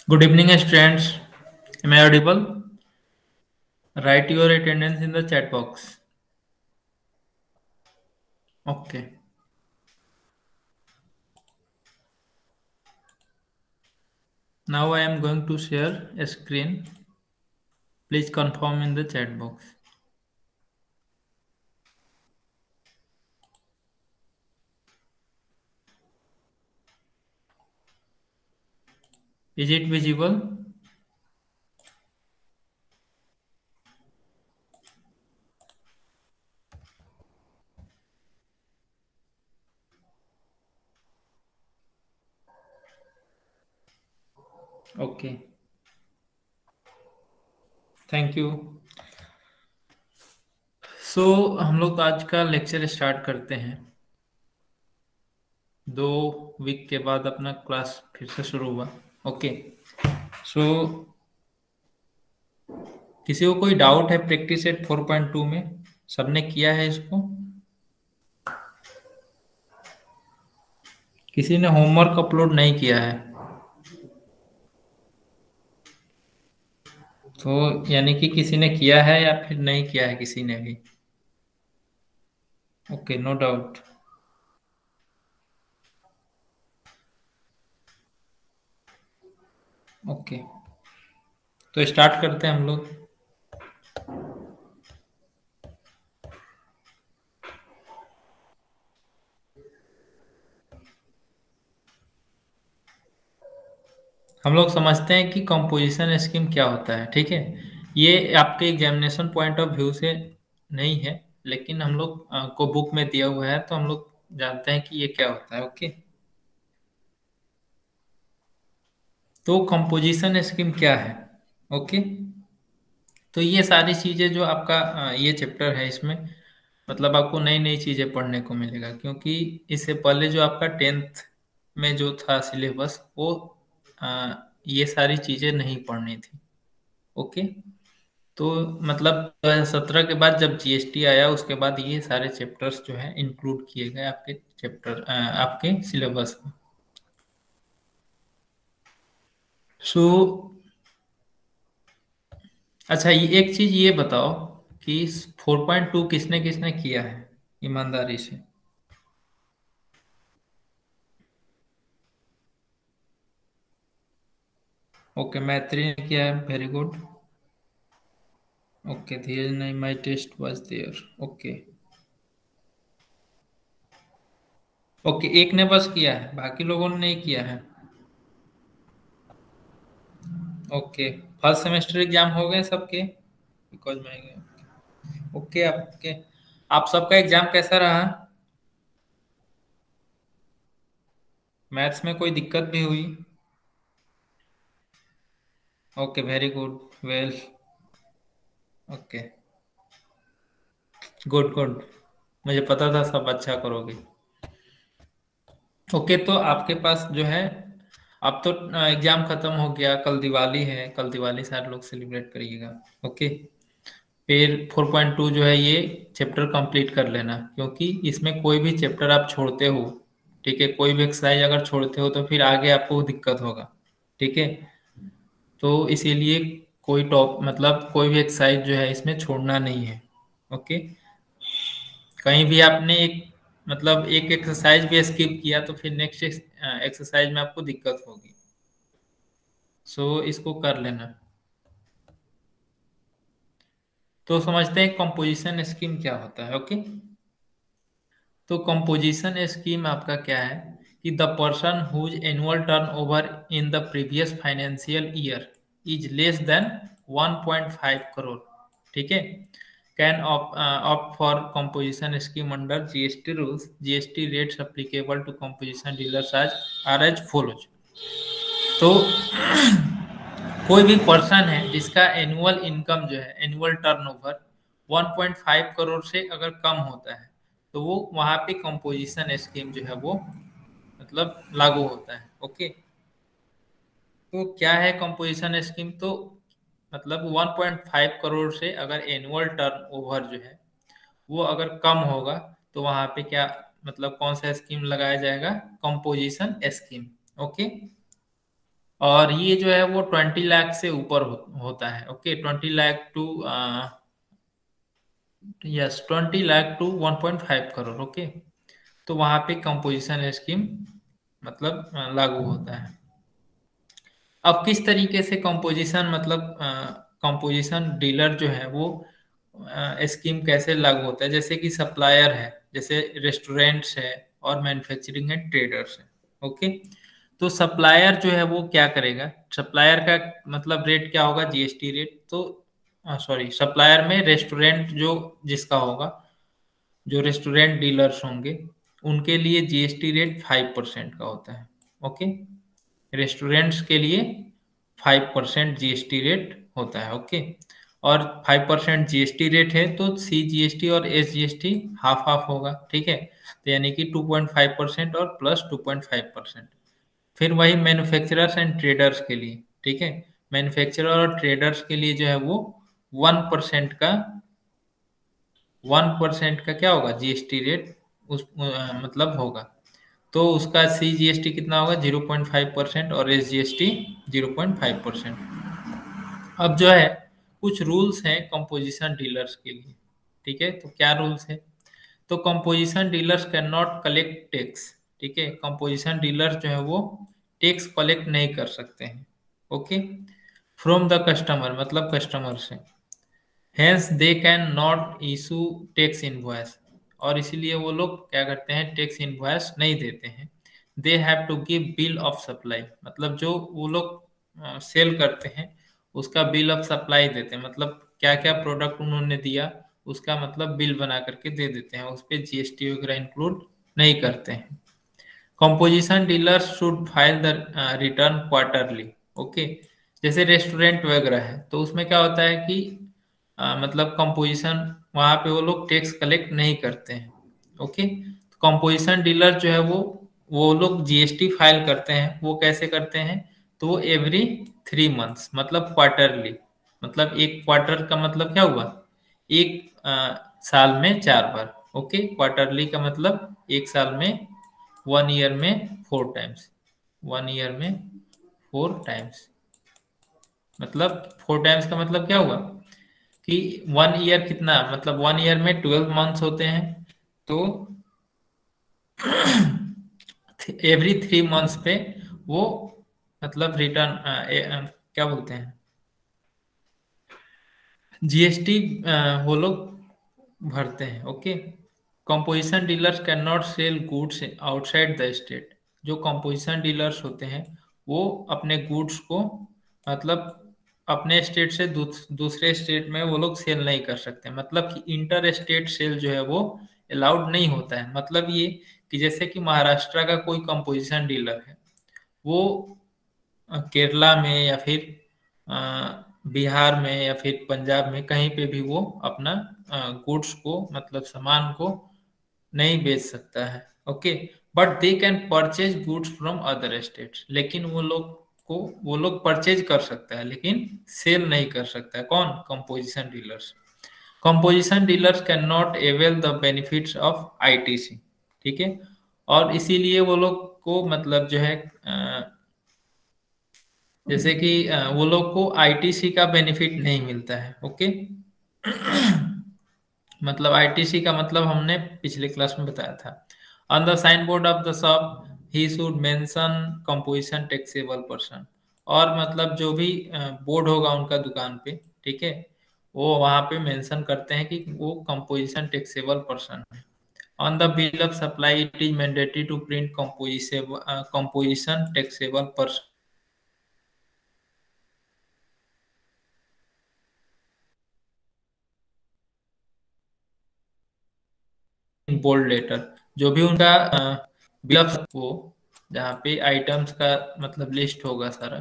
Good evening, students. Am I audible? Write your attendance in the chat box. Okay. Now I am going to share a screen. Please confirm in the chat box. Is it visible? Okay. Thank you. हम लोग आज का lecture start करते हैं। 2 week के बाद अपना class फिर से शुरू हुआ। ओके। सो किसी को कोई डाउट है प्रैक्टिस सेट 4.2 में? सबने किया है इसको? किसी ने होमवर्क अपलोड नहीं किया है तो यानी कि किसी ने किया है या फिर नहीं किया है किसी ने भी? Okay, no doubt. ओके, तो स्टार्ट करते हैं हम लोग। हम लोग समझते हैं कि कंपोजिशन स्कीम क्या होता है। ठीक है, ये आपके एग्जामिनेशन पॉइंट ऑफ व्यू से नहीं है, लेकिन हम लोग को बुक में दिया हुआ है तो हम लोग जानते हैं कि ये क्या होता है। ओके, तो कंपोजिशन स्कीम क्या है? ओके, तो ये सारी चीजें जो आपका ये चैप्टर है, इसमें मतलब आपको नई नई चीजें पढ़ने को मिलेगा, क्योंकि इससे पहले जो आपका 10th में जो था सिलेबस, वो ये सारी चीजें नहीं पढ़नी थी। ओके, तो मतलब 2017 के बाद जब जीएसटी आया, उसके बाद ये सारे चैप्टर्स जो है इंक्लूड किए गए आपके चैप्टर आपके सिलेबस में। सो अच्छा, ये एक चीज ये बताओ कि 4.2 किसने किसने किया है ईमानदारी से? ओके, मैत्री ने किया है, वेरी गुड। ओके, धीरज नहीं, my test was there. Okay. Okay, एक ने बस किया है, बाकी लोगों ने नहीं किया है। ओके, फर्स्ट सेमेस्टर एग्जाम हो गए सबके? बिकॉज मैं ओके, आपके आप सबका एग्जाम कैसा रहा? मैथ्स में कोई दिक्कत भी हुई? Okay, very good, well. Okay, good good, मुझे पता था सब अच्छा करोगे। ओके, तो आपके पास जो है, अब तो एग्जाम खत्म हो गया, कल दिवाली है, कल दिवाली सारे लोग सेलिब्रेट करिएगा। ओके, फिर 4.2 जो है ये चैप्टर कंप्लीट कर लेना, क्योंकि इसमें कोई भी चैप्टर आप छोड़ते हो, ठीक है, कोई भी एक्सरसाइज अगर छोड़ते हो तो फिर आगे आपको दिक्कत होगा। ठीक है, तो इसीलिए कोई टॉप मतलब कोई भी एक्सरसाइज जो है इसमें छोड़ना नहीं है। ओके, कहीं भी आपने एक मतलब एक एक्सरसाइज भी स्किप किया तो फिर नेक्स्ट एक्सरसाइज में आपको दिक्कत होगी। सो इसको कर लेना। तो समझते हैं कंपोजिशन स्कीम क्या होता है। ओके, तो कंपोजिशन स्कीम आपका क्या है कि the person whose annual turn over in the previous financial year is less than 1.5 crore, ठीक है, can opt for composition scheme under GST rules. GST rates applicable to composition dealers are as follows. तो कोई भी person है जिसका annual income जो है, annual turnover 1.5 crore से अगर कम होता है, तो वो वहां पे कंपोजिशन स्कीम जो है वो मतलब लागू होता है। ओके, तो क्या है कंपोजिशन स्कीम? तो मतलब 1.5 करोड़ से अगर एनुअल टर्न ओवर जो है वो अगर कम होगा, तो वहां पे क्या मतलब कौन सा स्कीम लगाया जाएगा? Composition scheme. ओके, और ये जो है वो 20 लाख से ऊपर होता है। Okay, 20 lakh to yes 20 lakh to 1.5 crore. Okay, तो वहां पे कंपोजिशन स्कीम मतलब लागू होता है। अब किस तरीके से कंपोजिशन मतलब कंपोजिशन डीलर जो है वो स्कीम कैसे लागू होता है, जैसे कि सप्लायर है, जैसे रेस्टोरेंट्स है और मैन्युफैक्चरिंग है, ट्रेडर्स है। ओके, तो सप्लायर जो है वो क्या करेगा, सप्लायर का मतलब रेट क्या होगा, जीएसटी रेट। तो सॉरी, सप्लायर में रेस्टोरेंट जो जिसका होगा, जो रेस्टोरेंट डीलर्स होंगे उनके लिए जीएसटी रेट 5% का होता है। ओके, रेस्टोरेंट्स के लिए 5% जीएसटी रेट होता है। ओके, और 5% जीएसटी रेट है तो सी जीएसटी और एस जीएसटी हाफ हाफ होगा। ठीक है, तो यानी कि 2.5% और प्लस 2.5%। फिर वही मैन्युफैक्चरर्स एंड ट्रेडर्स के लिए, ठीक है, मैन्युफैक्चरर और ट्रेडर्स के लिए जो है वो 1% का 1% का क्या होगा, जीएसटी रेट उस मतलब होगा। तो उसका सी जीएसटी कितना होगा, 0.5% और एस जीएसटी 0.5%। अब जो है कुछ रूल्स हैं कंपोजिशन डीलर्स के लिए। ठीक है, तो क्या रूल्स है, तो composition dealers can not collect tax. ठीक है, कंपोजिशन डीलर्स जो है वो टैक्स कलेक्ट नहीं कर सकते हैं। ओके, फ्रॉम द कस्टमर मतलब कस्टमर से, hence they can not issue tax invoice, और इसीलिए वो लोग क्या करते हैं, टैक्स इनवॉइस नहीं देते हैं। They have to give bill of supply, मतलब जो वो लोग सेल करते हैं उसका बिल ऑफ सप्लाई देते हैं, मतलब क्या क्या प्रोडक्ट उन्होंने दिया उसका मतलब बिल बना करके दे देते हैं, उस पर जीएसटी वगैरह इंक्लूड नहीं करते हैं। Composition dealers should file the return quarterly. Okay, जैसे रेस्टोरेंट वगैरह है तो उसमें क्या होता है कि मतलब कंपोजिशन वहां पे वो लोग टैक्स कलेक्ट नहीं करते हैं। ओके, कंपोजिशन डीलर जो है वो लोग जीएसटी फाइल करते हैं, वो कैसे करते हैं, तो वो एवरी 3 मंथ्स मतलब क्वार्टरली, मतलब एक क्वार्टर का मतलब क्या हुआ, एक साल में 4 बार। ओके, क्वार्टरली का मतलब एक साल में, 1 ईयर में 4 टाइम्स, 1 ईयर में 4 टाइम्स, मतलब 4 टाइम्स का मतलब क्या हुआ कि 1 ईयर कितना, मतलब 1 ईयर में 12 मंथ्स होते हैं, तो एवरी 3 मंथ्स पे वो मतलब रिटर्न क्या बोलते हैं, जीएसटी वो लोग भरते हैं। Okay, composition dealers can not sell goods outside the state, जो कंपोजिशन डीलर्स होते हैं वो अपने गुड्स को मतलब अपने स्टेट से दूसरे स्टेट में वो लोग सेल नहीं कर सकते, मतलब कि इंटर स्टेट सेल जो है वो अलाउड नहीं होता है। मतलब ये कि जैसे कि महाराष्ट्र का कोई कंपोजिशन डीलर है, वो केरला में या फिर अ, बिहार में या फिर पंजाब में कहीं पे भी वो अपना गुड्स को मतलब सामान को नहीं बेच सकता है। Okay, but they can purchase goods from other states, लेकिन वो लोग परचेज कर सकता है लेकिन सेल नहीं कर सकता है। कौन, composition dealers. Composition dealers can not avail the benefits of ITC. ठीक है, और इसीलिए वो लोग को मतलब जो है जैसे कि वो लोग को आईटीसी का बेनिफिट नहीं मिलता है। ओके, मतलब आईटीसी का मतलब हमने पिछले क्लास में बताया था। On the sign board of the shop he should mention composition taxable person, और मतलब जो भी बोर्ड होगा उनका दुकान पे, ठीक है, वो वहां पे मेंशन करते हैं कि वो कंपोजिशन टैक्सेबल पर्सन है। On the bill of supply it is mandatory to print composition taxable person bold letter, जो भी उनका बिल ऑफ वो जहाँ पे आइटम्स का मतलब लिस्ट होगा सारा,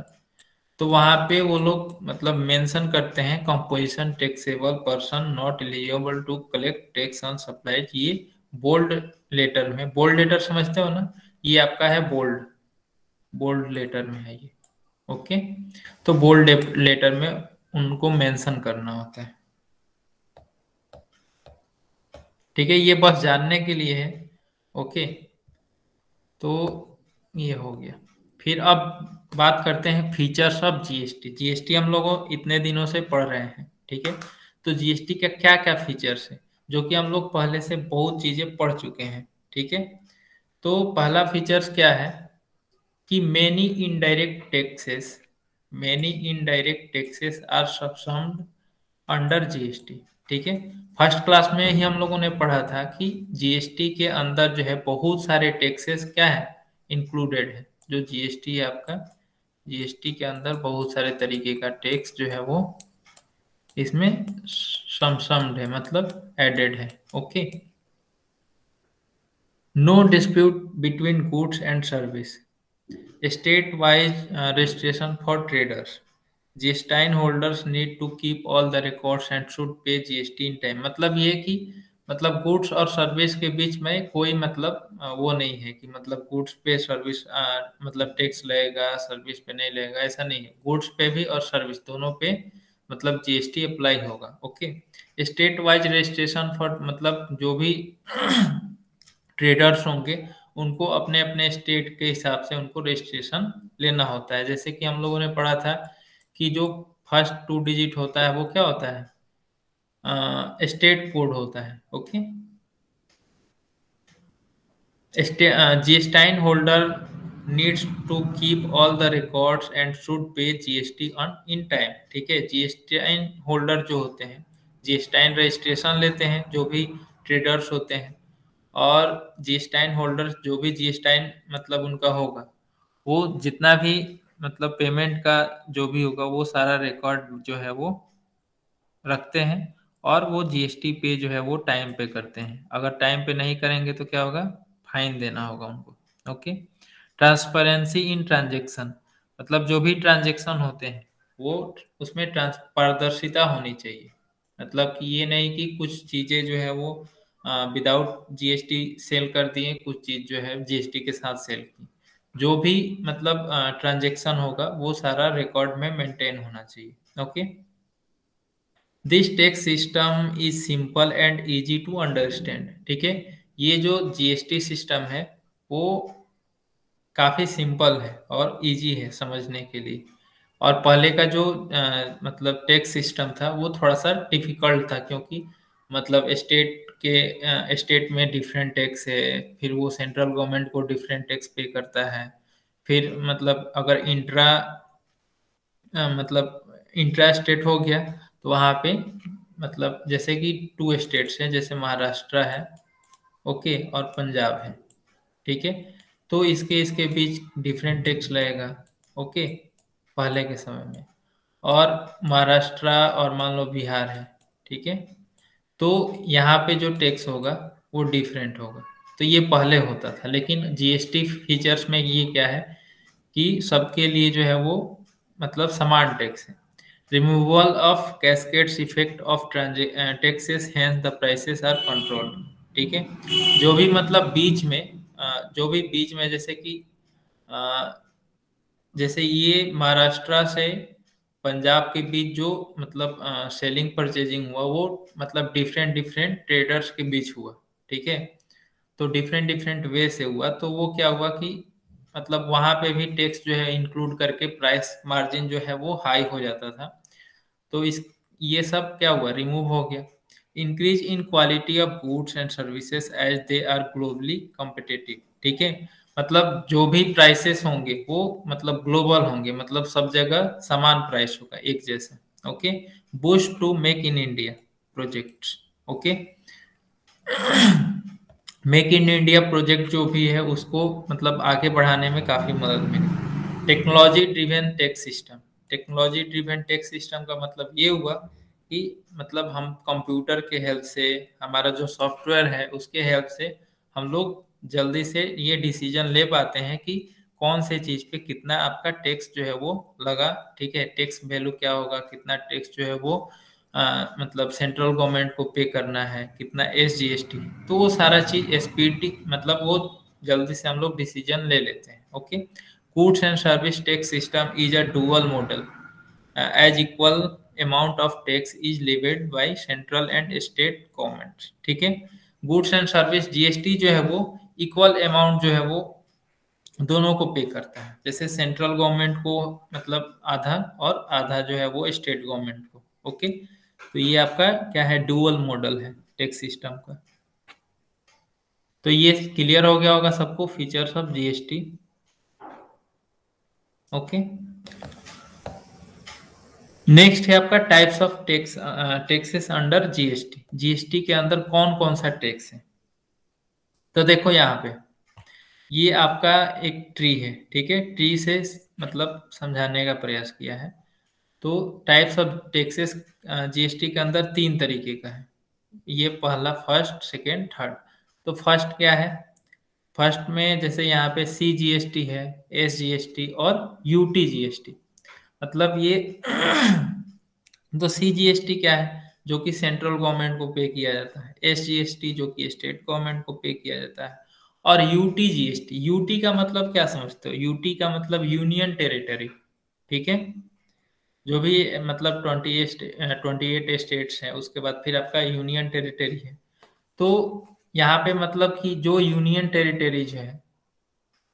तो वहां पे वो लोग मतलब मेंशन करते हैं composition taxable person not eligible to collect tax on supplies. ये बोल्ड लेटर में, बोल्ड लेटर समझते हो ना, ये आपका है बोल्ड, बोल्ड लेटर में है ये। ओके, तो बोल्ड लेटर में उनको मेंशन करना होता है। ठीक है, ये बस जानने के लिए है। ओके, तो ये हो गया। फिर अब बात करते हैं फीचर्स ऑफ जीएसटी। जीएसटी हम लोगों इतने दिनों से पढ़ रहे हैं, ठीक है। तो जीएसटी का क्या क्या फीचर्स है, जो कि हम लोग पहले से बहुत चीजें पढ़ चुके हैं, ठीक है। तो पहला फीचर्स क्या है कि many indirect taxes are subsumed under GST, ठीक है। फर्स्ट क्लास में ही हम लोगों ने पढ़ा था कि जीएसटी के अंदर जो है बहुत सारे टैक्सेस क्या है, इंक्लूडेड है। जो जीएसटी है आपका, जीएसटी के अंदर बहुत सारे तरीके का टैक्स जो है वो इसमें समसम्ड है, मतलब एडेड है, okay. No dispute between goods and service, state wise registration for traders, GSTIN holders need to keep all the records and should pay GST in time. मतलब ये कि मतलब गुड्स और सर्विस के बीच में कोई मतलब वो नहीं है कि मतलब गुड्स पे सर्विस मतलब टैक्स लगेगा, सर्विस पे नहीं लगेगा, ऐसा नहीं है। गुड्स पे भी और सर्विस दोनों पे मतलब जीएसटी अप्लाई होगा, okay. State wise registration for, मतलब जो भी ट्रेडर्स होंगे उनको अपने अपने स्टेट के हिसाब से उनको रजिस्ट्रेशन लेना होता है। जैसे कि हम लोगों ने पढ़ा था कि जो फर्स्ट 2 डिजिट होता है वो क्या होता है, स्टेट कोड होता है, okay. GSTIN holder needs to keep all the records and should pay GST on in time, ठीक है। जीएसटाइन होल्डर जो होते हैं, जीएसटाइन रजिस्ट्रेशन लेते हैं जो भी ट्रेडर्स होते हैं, और जीएसटाइन होल्डर जो भी जीएसटाइन मतलब उनका होगा, वो जितना भी मतलब पेमेंट का जो भी होगा वो सारा रिकॉर्ड जो है वो रखते हैं, और वो जीएसटी पे जो है वो टाइम पे करते हैं। अगर टाइम पे नहीं करेंगे तो क्या होगा, फाइन देना होगा उनको, ओके। ट्रांसपेरेंसी इन ट्रांजेक्शन, मतलब जो भी ट्रांजेक्शन होते हैं वो उसमें पारदर्शिता होनी चाहिए। मतलब कि ये नहीं कि कुछ चीजें जो है वो विदाउट जीएसटी सेल कर दिए, कुछ चीज जो है जीएसटी के साथ सेल की। जो भी मतलब ट्रांजेक्शन होगा वो सारा रिकॉर्ड में मेंटेन होना चाहिए, okay. This tax system is simple and easy to understand, ठीक है। ये जो जीएसटी सिस्टम है वो काफी सिंपल है और इजी है समझने के लिए। और पहले का जो मतलब टैक्स सिस्टम था वो थोड़ा सा डिफिकल्ट था, क्योंकि मतलब स्टेट में डिफरेंट टैक्स है, फिर वो सेंट्रल गवर्नमेंट को डिफरेंट टैक्स पे करता है। फिर मतलब अगर मतलब इंट्रा स्टेट हो गया तो वहाँ पे मतलब जैसे कि 2 स्टेट्स हैं, जैसे महाराष्ट्र है, ओके, और पंजाब है, ठीक है। तो इसके इसके बीच डिफरेंट टैक्स लगेगा, ओके, पहले के समय में। और महाराष्ट्र और मान लो बिहार है, ठीक है, तो यहाँ पे जो टैक्स होगा वो डिफरेंट होगा। तो ये पहले होता था, लेकिन जीएसटी फीचर्स में ये क्या है कि सबके लिए जो है वो मतलब समान टैक्स है। Removal of cascades effect of taxes, hence the prices are controlled, ठीक है। जो भी मतलब बीच में जो भी बीच में जैसे कि अ, जैसे ये महाराष्ट्र से पंजाब के बीच जो मतलब सेलिंग परचेजिंग हुआ वो मतलब डिफरेंट डिफरेंट ट्रेडर्स के बीच हुआ, ठीक है। तो डिफरेंट डिफरेंट वे से हुआ, तो वो क्या हुआ कि मतलब वहां पे भी टैक्स जो है इंक्लूड करके प्राइस मार्जिन जो है वो हाई हो जाता था। तो इस ये सब क्या हुआ, रिमूव हो गया। Increase in quality of goods and services as they are globally competitive, ठीक है। मतलब जो भी प्राइसेस होंगे वो मतलब ग्लोबल होंगे, मतलब सब जगह समान प्राइस होगा, एक जैसा, okay. Boost to make in India projects, okay. Make in India project जो भी है उसको मतलब आगे बढ़ाने में काफी मदद मिली। Technology driven tax system, technology driven tax system का मतलब ये हुआ कि मतलब हम कंप्यूटर के हेल्प से, हमारा जो सॉफ्टवेयर है उसके हेल्प से हम लोग जल्दी से ये डिसीजन ले पाते हैं कि कौन से चीज पे कितना आपका टैक्स जो है वो लगा, ठीक है। टैक्स वैल्यू क्या होगा, कितना टैक्स जो है वो मतलब सेंट्रल गवर्नमेंट को पे करना है, कितना एसजीएसटी, तो वो सारा चीज एसपीटी मतलब वो जल्दी से हम लोग डिसीजन ले लेते हैं, okay. Goods and service tax system is a dual model, as equal amount of tax is levied by central and state government, ठीक है। गुड्स एंड सर्विस जीएसटी जो है वो इक्वल अमाउंट जो है वो दोनों को पे करता है। जैसे सेंट्रल गवर्नमेंट को मतलब आधा और आधा जो है वो स्टेट गवर्नमेंट को। ओके, तो ये आपका क्या है, डुअल मॉडल है टैक्स सिस्टम का। तो ये क्लियर हो गया होगा सबको, features of GST. Okay, next है आपका types of taxes under GST. GST के अंदर कौन कौन सा टैक्स है? तो देखो यहाँ पे ये आपका एक ट्री है, ठीक है, ट्री से मतलब समझाने का प्रयास किया है। तो टाइप्स ऑफ टैक्सेस जीएसटी के अंदर तीन तरीके का है। ये पहला, फर्स्ट, सेकेंड, थर्ड। तो फर्स्ट क्या है? फर्स्ट में जैसे यहाँ पे सी जीएसटी है, एस जीएसटी और यूटी जीएसटी। मतलब ये तो सी जीएसटी क्या है? जो कि सेंट्रल गवर्नमेंट को पे किया जाता है। एस जीएसटी जो कि स्टेट गवर्नमेंट को पे किया जाता है। और यूटी जीएसटी, यूटी का मतलब क्या समझते हो? यूटी का मतलब यूनियन टेरिटरी, ठीक है। जो भी मतलब 28 स्टेट्स हैं, उसके बाद फिर आपका यूनियन टेरिटरी है। तो यहाँ पे मतलब कि जो यूनियन टेरिटरीज है,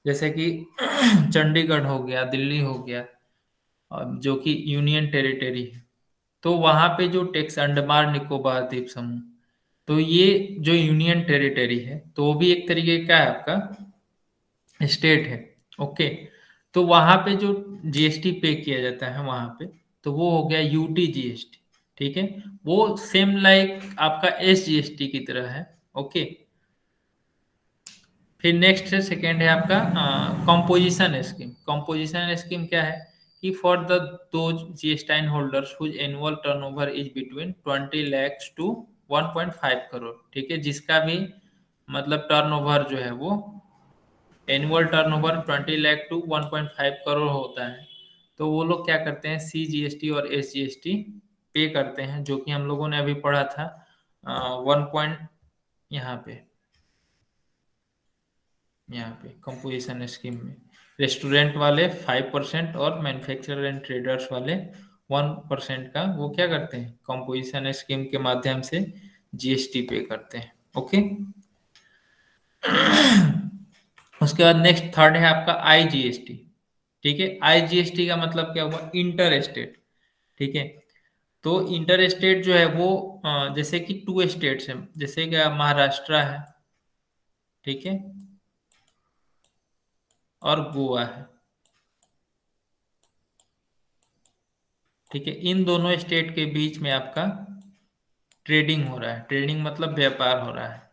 जैसे कि चंडीगढ़ हो गया, दिल्ली हो गया, और जो कि यूनियन टेरिटरी है, तो वहां पे जो टैक्स, अंडमान निकोबार द्वीप समूह, तो ये जो यूनियन टेरिटरी है, तो वो भी एक तरीके का है आपका स्टेट है। ओके, तो वहां पे जो जीएसटी पे किया जाता है वहां पे, तो वो हो गया यूटी जीएसटी, ठीक है। वो सेम लाइक आपका एस जीएसटी की तरह है। ओके, फिर नेक्स्ट है, सेकेंड है आपका कंपोजिशन स्कीम। कंपोजिशन स्कीम क्या है? कि for the those GSTIN holders whose annual turnover is between 20 lakhs to 1.5 crore, ठीक है, जिसका भी मतलब टर्नओवर जो है वो annual turnover 20 lakh to 1.5 crore होता है, तो वो लोग क्या करते हैं, सी जीएसटी और एस जीएसटी पे करते हैं, जो कि हम लोगों ने अभी पढ़ा था 1 पॉइंट यहाँ पे, यहाँ पे कंपोजिशन स्कीम में रेस्टोरेंट वाले 5% और मैन्युफैक्चरर एंड ट्रेडर्स वाले 1% का वो क्या करते हैं, कंपोजिशन स्कीम के माध्यम से जीएसटी पे करते हैं। ओके, उसके बाद नेक्स्ट थर्ड है आपका आईजीएसटी, ठीक है। आईजीएसटी का मतलब क्या हुआ, इंटर स्टेट, ठीक है। तो इंटर स्टेट जो है वो जैसे कि टू स्टेट्स है, जैसे कि महाराष्ट्र है, ठीक है, और गोवा है, ठीक है। इन दोनों स्टेट के बीच में आपका ट्रेडिंग हो रहा है। ट्रेडिंग मतलब व्यापार हो रहा है,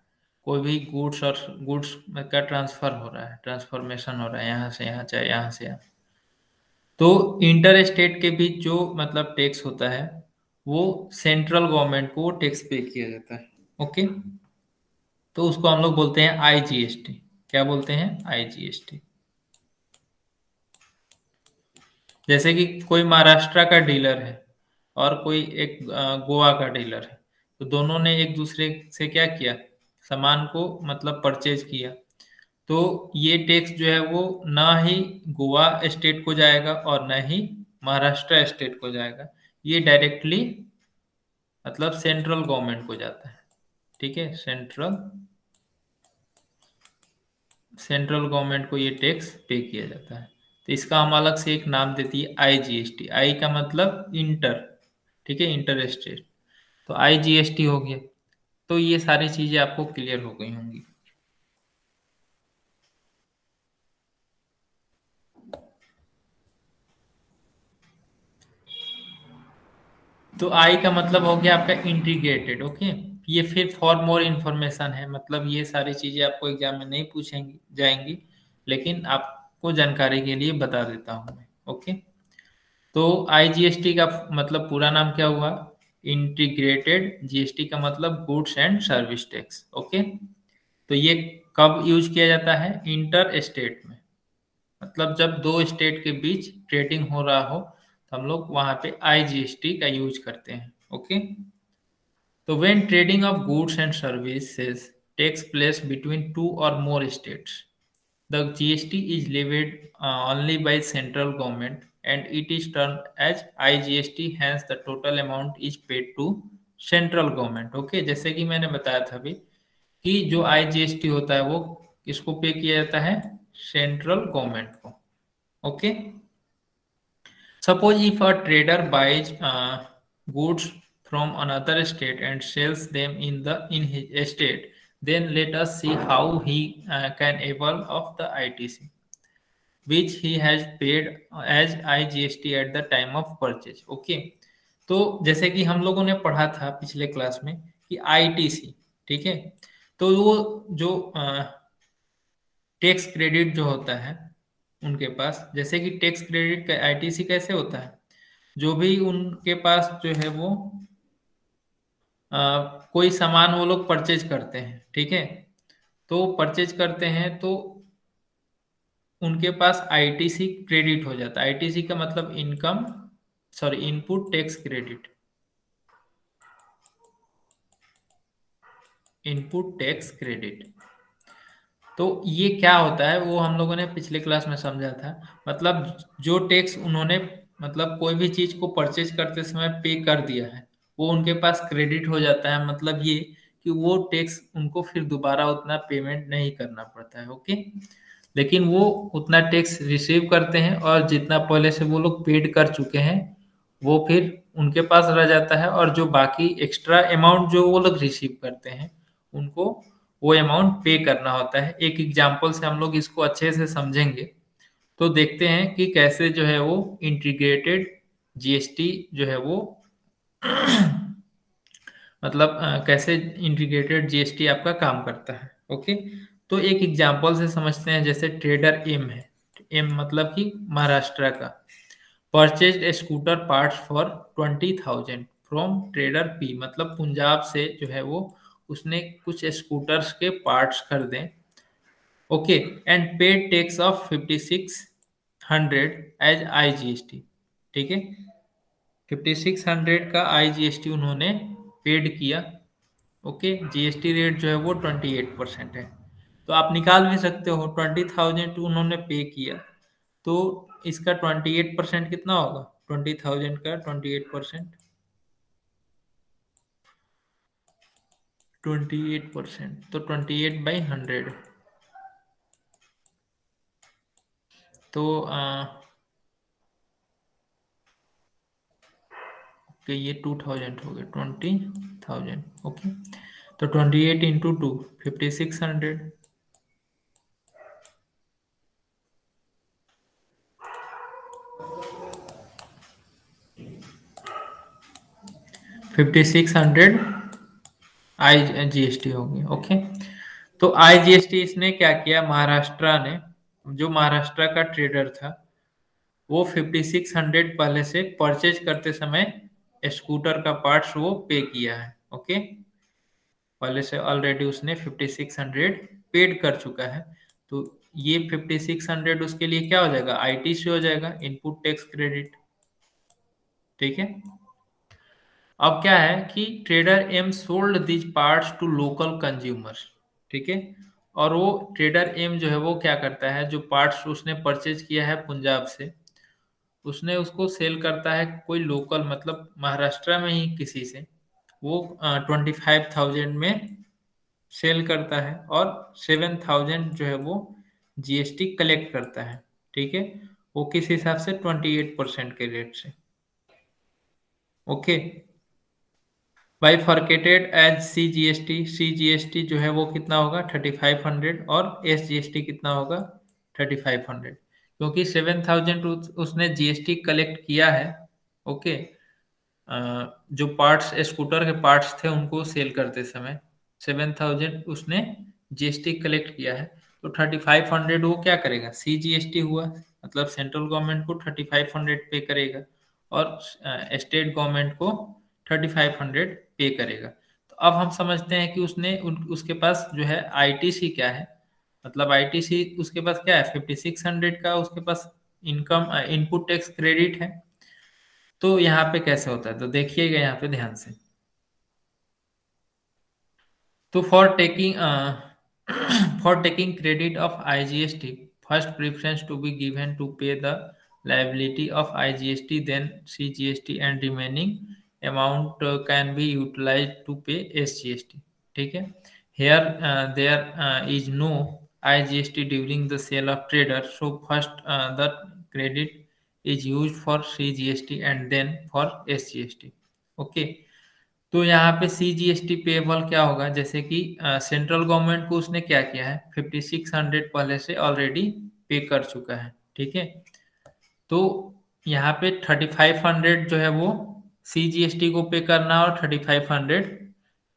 कोई भी गुड्स और गुड्स का ट्रांसफर हो रहा है, ट्रांसफॉर्मेशन हो रहा है यहाँ से यहाँ, चाहे यहाँ से यहाँ। तो इंटर स्टेट के बीच जो मतलब टैक्स होता है, वो सेंट्रल गवर्नमेंट को टैक्स पे किया जाता है। ओके, तो उसको हम लोग बोलते हैं आईजीएसटी। क्या बोलते हैं? आईजीएसटी। जैसे कि कोई महाराष्ट्र का डीलर है और कोई एक गोवा का डीलर है, तो दोनों ने एक दूसरे से क्या किया, सामान को मतलब परचेज किया, तो ये टैक्स जो है वो ना ही गोवा स्टेट को जाएगा और ना ही महाराष्ट्र स्टेट को जाएगा, ये डायरेक्टली मतलब सेंट्रल गवर्नमेंट को जाता है, ठीक है। सेंट्रल गवर्नमेंट को ये टैक्स पे किया जाता है। तो इसका हम अलग से एक नाम देती है आईजीएसटी। आई का मतलब इंटर, ठीक है, इंटर स्टेट, तो आईजीएसटी हो गया। तो ये सारी चीजें आपको क्लियर हो गई होंगी। तो आई का मतलब हो गया आपका इंटीग्रेटेड। ओके, ये फिर फॉर मोर इन्फॉर्मेशन है, मतलब ये सारी चीजें आपको एग्जाम में नहीं पूछेंगी जाएंगी, लेकिन आपको जानकारी के लिए बता देता हूँ मैं। ओके, तो आईजीएसटी का मतलब पूरा नाम क्या हुआ, इंटीग्रेटेड जीएसटी का मतलब goods and service tax. Okay, तो ये कब यूज किया जाता है, इंटर स्टेट में, मतलब जब दो स्टेट के बीच ट्रेडिंग हो रहा हो, तो हम लोग वहां पे आईजीएसटी का यूज करते हैं। ओके, तो when trading of goods and services takes place between two or more states, the GST is levied only by central government and it is termed as IGST, hence the total amount is paid to central government। Okay, जैसे कि मैंने बताया था अभी कि जो IGST होता है वो किसको पे किया जाता है, सेंट्रल गवर्नमेंट को। Okay, suppose if a trader buys goods from another state and sells them in his state, then let us see how he can avail of the ITC which he has paid as IGST at the time of purchase। Okay, तो जैसे कि हम लोगों ने पढ़ा था पिछले class में कि आईटीसी, ठीक है, तो वो जो टैक्स क्रेडिट जो होता है उनके पास, जैसे कि टैक्स क्रेडिट का आईटीसी कैसे होता है, जो भी उनके पास जो है वो कोई सामान वो लोग परचेज करते हैं, ठीक है, तो परचेज करते हैं तो उनके पास आईटीसी क्रेडिट हो जाता है। आईटीसी का मतलब income, sorry, input tax credit, input tax credit. तो ये क्या होता है वो हम लोगों ने पिछले क्लास में समझा था। मतलब जो टैक्स उन्होंने, मतलब कोई भी चीज को परचेज करते समय पे कर दिया है वो उनके पास क्रेडिट हो जाता है। मतलब ये कि वो टैक्स उनको फिर दोबारा उतना पेमेंट नहीं करना पड़ता है। ओके, लेकिन वो उतना टैक्स रिसीव करते हैं और जितना पहले से वो लोग पेड कर चुके हैं वो फिर उनके पास रह जाता है, और जो बाकी एक्स्ट्रा अमाउंट जो वो लोग रिसीव करते हैं उनको वो अमाउंट पे करना होता है। एक एग्जांपल से हम लोग इसको अच्छे से समझेंगे तो देखते हैं कि कैसे जो है वो इंटीग्रेटेड जीएसटी जो है वो मतलब कैसे इंटीग्रेटेड जीएसटी आपका काम करता है। ओके, तो एक एग्जांपल से समझते हैं। जैसे ट्रेडर एम है, एम मतलब कि महाराष्ट्र का, purchase a scooter parts for 20,000 from trader P, मतलब पंजाब से जो है वो उसने कुछ स्कूटर्स के पार्ट्स खरीदे। Okay, and paid tax of 5600 as IGST, ठीक है, 5600 का आईजीएसटी उन्होंने पेड किया। ओके, जीएसटी रेट जो है वो 28% है। तो आप निकाल भी सकते हो, 20,000 उन्होंने पे किया तो इसका 28% कितना होगा, 20,000 का 28%, 28%, तो 28/100। तो ओके, ये 2000 हो गया, 20,000। ओके, तो 28 इंटू 2, 5600, 5600 आई जीएसटी होगी। ओके, तो आई जीएसटी इसने क्या किया, महाराष्ट्र ने, जो महाराष्ट्र का ट्रेडर था वो 5600 पहले से परचेज करते समय स्कूटर का पार्ट्स वो पे किया है। ओके, पहले से ऑलरेडी उसने 5600 पेड कर चुका है। तो ये 5600 उसके लिए क्या हो जाएगा, आईटीसी हो जाएगा, इनपुट टैक्स क्रेडिट, ठीक है। अब क्या है कि trader M sold this parts to local consumers, ठीक है, और वो ट्रेडर एम जो है वो क्या करता है, जो पार्ट्स उसने परचेज किया है पंजाब से उसने उसको सेल करता है कोई लोकल, मतलब महाराष्ट्र में ही किसी से, वो 25,000 में सेल करता है और 7,000 जो है वो जीएसटी कलेक्ट करता है, ठीक है, वो किस हिसाब से, 28% के रेट से। Okay, bifurcated as C GST जो है वो कितना होगा, 3500, और एसजीएसटी कितना होगा, 3500, क्योंकि 7,000 उसने जीएसटी कलेक्ट किया है। ओके, जो पार्ट्स, स्कूटर के पार्ट्स थे उनको सेल करते समय 7,000 उसने जीएसटी कलेक्ट किया है, तो 3500 वो क्या करेगा, सीजीएसटी हुआ, मतलब सेंट्रल गवर्नमेंट को 3500 पे करेगा और स्टेट गवर्नमेंट को 3500 पे करेगा। तो अब हम समझते हैं कि उसके पास जो है आईटीसी क्या है, मतलब आईटीसी उसके पास क्या है, 5600 का उसके पास इनकम, इनपुट टैक्स क्रेडिट है। तो यहाँ पे कैसे होता है, तो देखिएगा यहाँ पे ध्यान से। तो for taking for taking credit of IGST, first preference to be given to pay the liability of IGST, then CGST, and remaining amount can be utilized to pay SGST, ठीक है। Here there is no IGST during the sale of trader. So first the credit is used for CGST and then for SGST. Okay, तो यहाँ पे CGST payable क्या होगा, जैसे कि central government को उसने क्या किया है, 5600 पहले से ऑलरेडी पे कर चुका है, ठीक है। तो यहाँ पे 3500 जो है वो CGST को पे करना, और 3500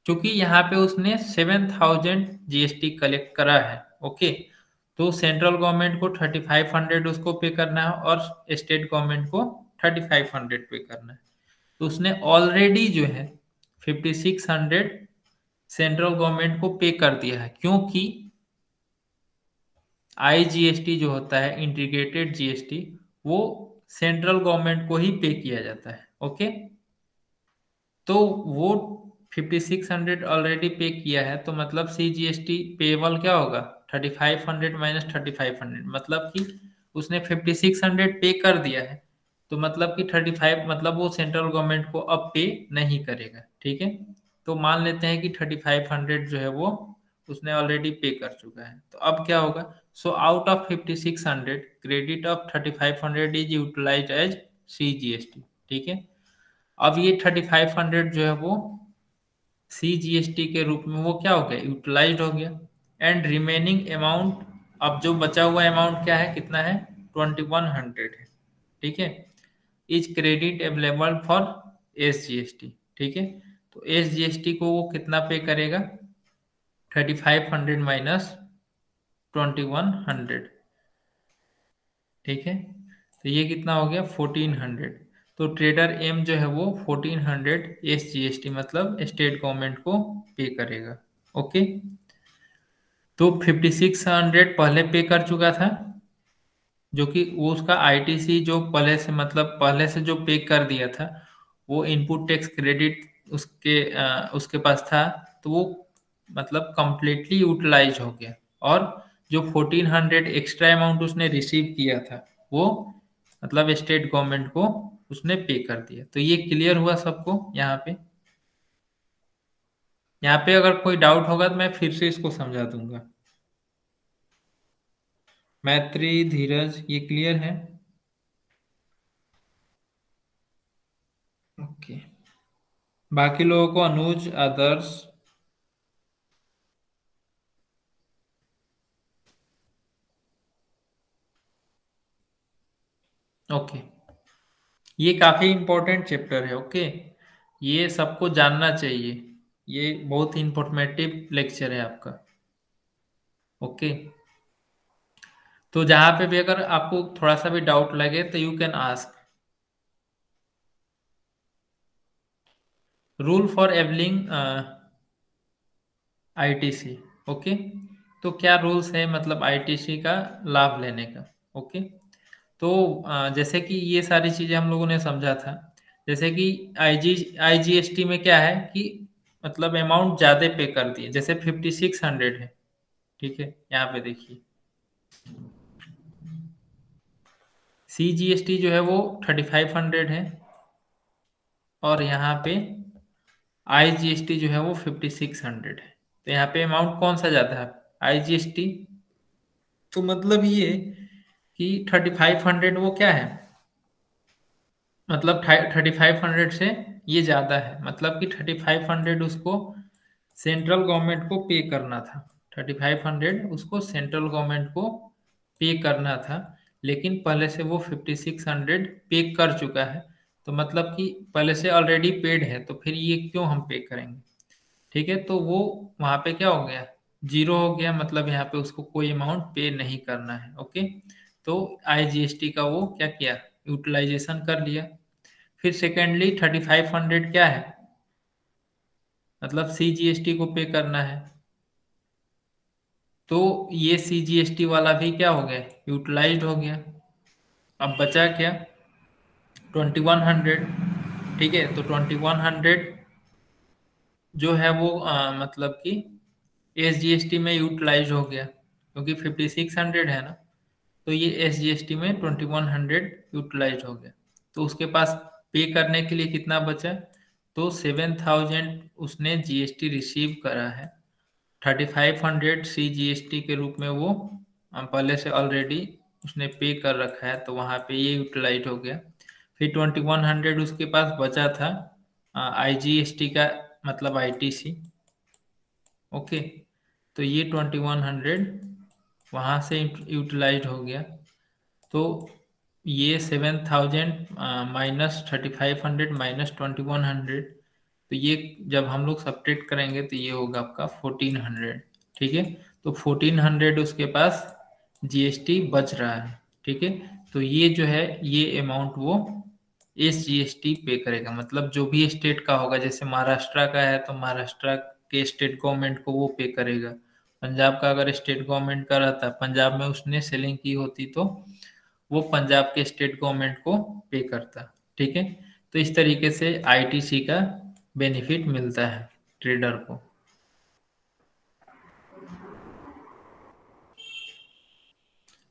क्योंकि यहाँ पे उसने 7000 GST कलेक्ट करा है, ओके। तो सेंट्रल गवर्नमेंट को 3500 उसको पे करना है और स्टेट गवर्नमेंट को 3500 पे करना है। तो उसने ऑलरेडी जो है 5600 सेंट्रल गवर्नमेंट को पे कर दिया है, क्योंकि IGST जो होता है इंटीग्रेटेड GST, वो सेंट्रल गवर्नमेंट को ही पे किया जाता है, ओके। तो वो 5600 ऑलरेडी पे किया है, तो मतलब CGST पेबल क्या होगा, 3500 माइनस 3500, मतलब कि उसने 5600 पे कर दिया है, तो मतलब कि 35, मतलब वो सेंट्रल गवर्नमेंट को अब पे नहीं करेगा, ठीक है। तो मान लेते हैं कि 3500 जो है वो उसने ऑलरेडी पे कर चुका है। तो अब क्या होगा, so out of 5600 credit of 3500 is utilise as CGST, ठीक है। अब ये 3500 जो है वो CGST के रूप में वो क्या हो गया, यूटिलाइज हो गया। एंड रिमेनिंग अमाउंट, अब जो बचा हुआ अमाउंट क्या है, कितना है, 2100 है, ठीक है। Is credit available for SGST, ठीक है। तो SGST को वो कितना पे करेगा, 3500 माइनस 2100, ठीक है। तो ये कितना हो गया, 1400। तो ट्रेडर एम जो है वो 1400 SGST मतलब स्टेट गवर्नमेंट को पे करेगा, ओके। तो 5600 पहले पे कर चुका था, जो कि वो उसका ITC जो पहले से, मतलब पहले से जो पे कर दिया था, वो इनपुट टैक्स क्रेडिट उसके पास था, तो वो मतलब कंप्लीटली यूटिलाइज हो गया। और जो 1400 एक्स्ट्रा अमाउंट उसने रिसीव किया था, वो मतलब स्टेट गवर्नमेंट को उसने पे कर दिया। तो ये क्लियर हुआ सबको। यहाँ पे अगर कोई डाउट होगा तो मैं फिर से इसको समझा दूंगा। मैत्री, धीरज, ये क्लियर है? ओके, बाकी लोगों को, अनुज, आदर्श। ओके, ये काफी इंपॉर्टेंट चैप्टर है, ओके। ये सबको जानना चाहिए, ये बहुत इंफॉर्मेटिव लेक्चर है आपका, ओके। तो जहाँ पे भी अगर आपको थोड़ा सा भी डाउट लगे तो you can ask. Rule for availing ITC, okay. तो क्या रूल्स है मतलब ITC का लाभ लेने का, ओके। तो जैसे कि ये सारी चीजें हम लोगों ने समझा था। जैसे कि IGST में क्या है कि मतलब अमाउंट ज्यादा पे कर दिए, जैसे 5600 है, ठीक है। यहाँ पे देखिए CGST जो है वो 3500 है, और यहाँ पे IGST जो है वो 5600 है। तो यहाँ पे अमाउंट कौन सा ज्यादा है, IGST। तो मतलब ये कि 3500 वो क्या है, मतलब 3500 से ये ज़्यादा है, मतलब कि 3500 उसको सेंट्रल गवर्नमेंट को पे करना था। 3500 उसको सेंट्रल गवर्नमेंट को पे करना था, लेकिन पहले से वो 5600 पे कर चुका है। तो मतलब कि पहले से ऑलरेडी पेड है, तो फिर ये क्यों हम पे करेंगे, ठीक है। तो वो वहाँ पे क्या हो गया, जीरो हो गया, मतलब यहाँ पे उसको कोई अमाउंट पे नहीं करना है, ओके। तो IGST का वो क्या किया, यूटिलाइजेशन कर लिया। फिर सेकेंडली 3500 क्या है, मतलब CGST को पे करना है। तो ये CGST वाला भी क्या हो गया, यूटिलाइज्ड हो गया। अब बचा क्या, 2100, ठीक है। तो 2100 जो है वो मतलब कि SGST में यूटिलाइज हो गया, क्योंकि 5600 है ना। तो ये SGST में 2100 यूटिलाइज हो गया। तो उसके पास पे करने के लिए कितना बचा, तो 7000 उसने GST रिसीव करा है, 3500 CGST के रूप में वो पहले से ऑलरेडी उसने पे कर रखा है, तो वहाँ पे ये यूटिलाइज हो गया। फिर 2100 उसके पास बचा था IGST का, मतलब ITC। ओके, तो ये 2100 वहाँ से यूटिलाइज हो गया। तो ये 7000 माइनस 3500 माइनस 2100, तो ये जब हम लोग सब्ट्रैक्ट करेंगे तो ये होगा आपका 1400। ठीक है, तो 1400 उसके पास GST बच रहा है। ठीक है, तो ये जो है ये अमाउंट वो SGST पे करेगा, मतलब जो भी स्टेट का होगा, जैसे महाराष्ट्र का है तो महाराष्ट्र के स्टेट गवर्नमेंट को वो पे करेगा। पंजाब का अगर स्टेट गवर्नमेंट का रहता, पंजाब में उसने सेलिंग की होती, तो वो पंजाब के स्टेट गवर्नमेंट को पे करता। ठीक है, तो इस तरीके से ITC का बेनिफिट मिलता है ट्रेडर को।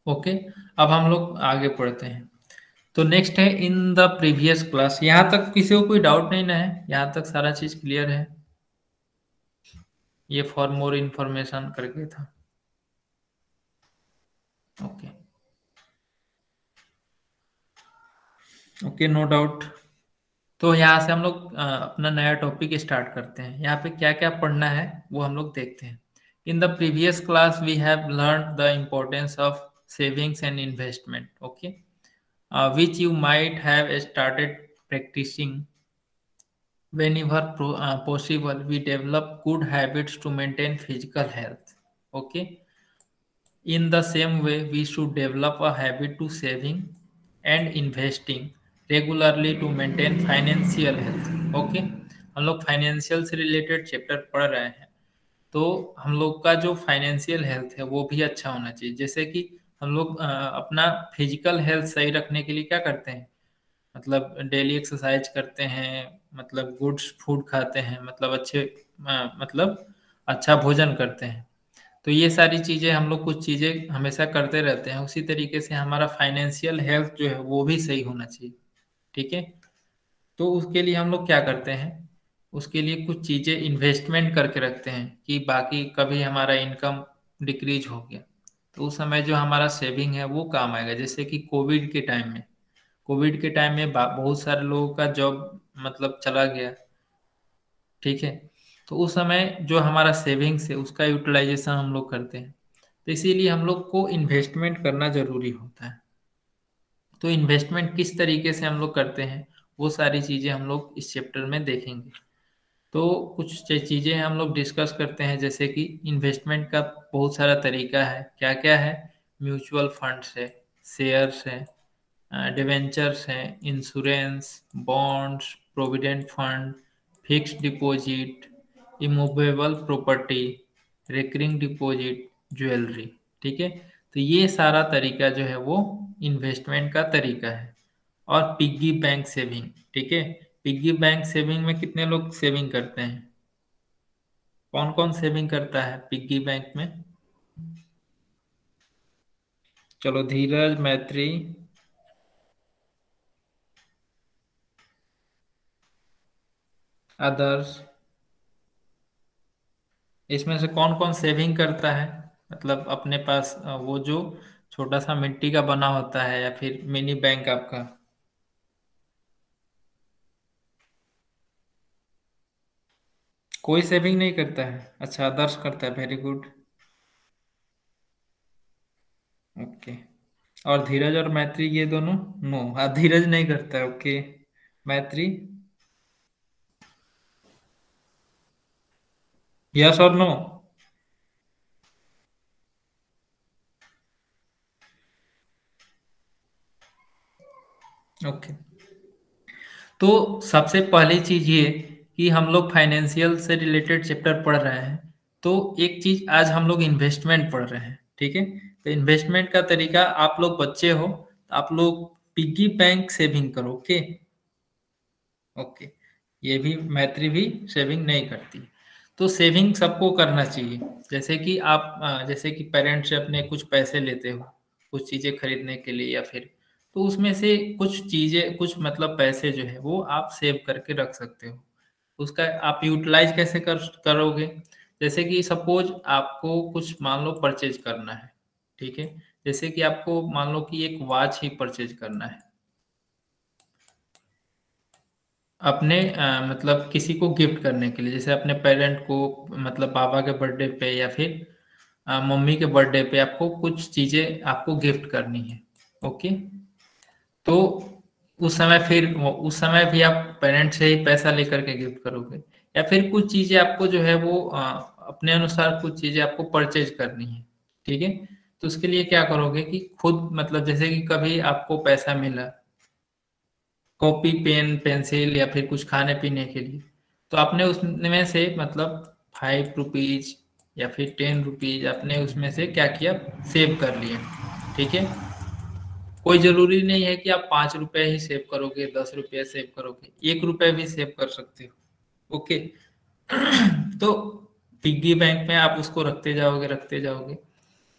ओके, अब हम लोग आगे पढ़ते हैं। तो नेक्स्ट है इन द प्रीवियस क्लास। यहाँ तक किसी को कोई डाउट नहीं ना है? यहाँ तक सारा चीज क्लियर है? ये फॉर मोर इंफॉर्मेशन करके था। Okay okay, no doubt. तो यहाँ से हम लोग अपना नया टॉपिक स्टार्ट करते हैं। यहाँ पे क्या क्या पढ़ना है वो हम लोग देखते हैं। In the previous class we have learn the importance of savings and investment, okay, which you might have started practicing whenever possible. We develop good habits to maintain physical health. Okay, in the same way we should develop a habit to saving and investing regularly to maintain financial health. Okay, हम लोग financial से related chapter पढ़ रहे हैं, तो हम लोग का जो फाइनेंशियल हेल्थ है वो भी अच्छा होना चाहिए। जैसे कि हम लोग अपना फिजिकल हेल्थ सही रखने के लिए क्या करते हैं, मतलब डेली एक्सरसाइज करते हैं, मतलब गुड्स फूड खाते हैं, मतलब अच्छे मतलब अच्छा भोजन करते हैं। तो ये सारी चीज़ें हम लोग कुछ चीज़ें हमेशा करते रहते हैं, उसी तरीके से हमारा फाइनेंशियल हेल्थ जो है वो भी सही होना चाहिए। ठीक है, तो उसके लिए हम लोग क्या करते हैं, उसके लिए कुछ चीज़ें इन्वेस्टमेंट करके रखते हैं कि बाकी कभी हमारा इनकम डिक्रीज हो गया तो उस समय जो हमारा सेविंग है वो काम आएगा। जैसे कि कोविड के टाइम में बहुत सारे लोगों का जॉब मतलब चला गया। ठीक है, तो उस समय जो हमारा सेविंग्स है उसका यूटिलाइजेशन हम लोग करते हैं, तो इसीलिए हम लोग को इन्वेस्टमेंट करना जरूरी होता है। तो इन्वेस्टमेंट किस तरीके से हम लोग करते हैं वो सारी चीज़ें हम लोग इस चैप्टर में देखेंगे। तो कुछ चीज़ें हम लोग डिस्कस करते हैं, जैसे कि इन्वेस्टमेंट का बहुत सारा तरीका है। क्या क्या है? म्यूचुअल फंड्स है, शेयर्स है, डिवेंचर्स हैं, insurance, bonds, provident fund, fixed deposit, immovable property, recurring deposit, jewellery. ठीक है, तो ये सारा तरीका जो है वो इन्वेस्टमेंट का तरीका है। और पिग्गी बैंक सेविंग। ठीक है, पिग्गी बैंक सेविंग में कितने लोग सेविंग करते हैं? कौन कौन सेविंग करता है पिग्गी बैंक में? चलो, धीरज, मैत्री, आदर्श, इसमें से कौन कौन सेविंग करता है? मतलब अपने पास वो जो छोटा सा मिट्टी का बना होता है या फिर मिनी बैंक आपका। कोई सेविंग नहीं करता है? अच्छा, आदर्श करता है, वेरी गुड। ओके, और धीरज और मैत्री ये दोनों? नो, धीरज नहीं करता है। ओके, मैत्री? यस और नो? ओके, तो सबसे पहली चीज ये कि हम लोग फाइनेंशियल से रिलेटेड चैप्टर पढ़ रहे हैं, तो एक चीज आज हम लोग इन्वेस्टमेंट पढ़ रहे हैं। ठीक है, तो इन्वेस्टमेंट का तरीका, आप लोग बच्चे हो तो आप लोग पिग्गी बैंक सेविंग करो। ओके ओके, ये भी मैत्री भी सेविंग नहीं करती, तो सेविंग सबको करना चाहिए। जैसे कि आप जैसे कि पेरेंट्स से अपने कुछ पैसे लेते हो कुछ चीज़ें खरीदने के लिए, या फिर तो उसमें से कुछ चीज़ें, कुछ मतलब पैसे जो है वो आप सेव करके रख सकते हो। उसका आप यूटिलाइज कैसे करोगे? जैसे कि सपोज आपको कुछ मान लो परचेज करना है, ठीक है। जैसे कि आपको मान लो कि एक वॉच ही परचेज करना है अपने मतलब किसी को गिफ्ट करने के लिए, जैसे अपने पेरेंट को, मतलब पापा के बर्थडे पे या फिर मम्मी के बर्थडे पे आपको कुछ चीजें आपको गिफ्ट करनी है। ओके, तो उस समय भी आप पेरेंट से ही पैसा लेकर के गिफ्ट करोगे, या फिर कुछ चीजें आपको जो है वो अपने अनुसार कुछ चीजें आपको परचेज करनी है, ठीक है। तो उसके लिए क्या करोगे कि खुद, मतलब जैसे कि कभी आपको पैसा मिला कॉपी पेन पेंसिल या फिर कुछ खाने पीने के लिए, तो आपने उसमें से मतलब 5 रुपीज या फिर 10 रुपीज आपने उसमें से क्या किया, सेव कर लिया, ठीक है। कोई जरूरी नहीं है कि आप 5 रुपए ही सेव करोगे, 10 रुपये सेव करोगे, 1 रुपए भी सेव कर सकते हो। ओके। तो पिग्गी बैंक में आप उसको रखते जाओगे,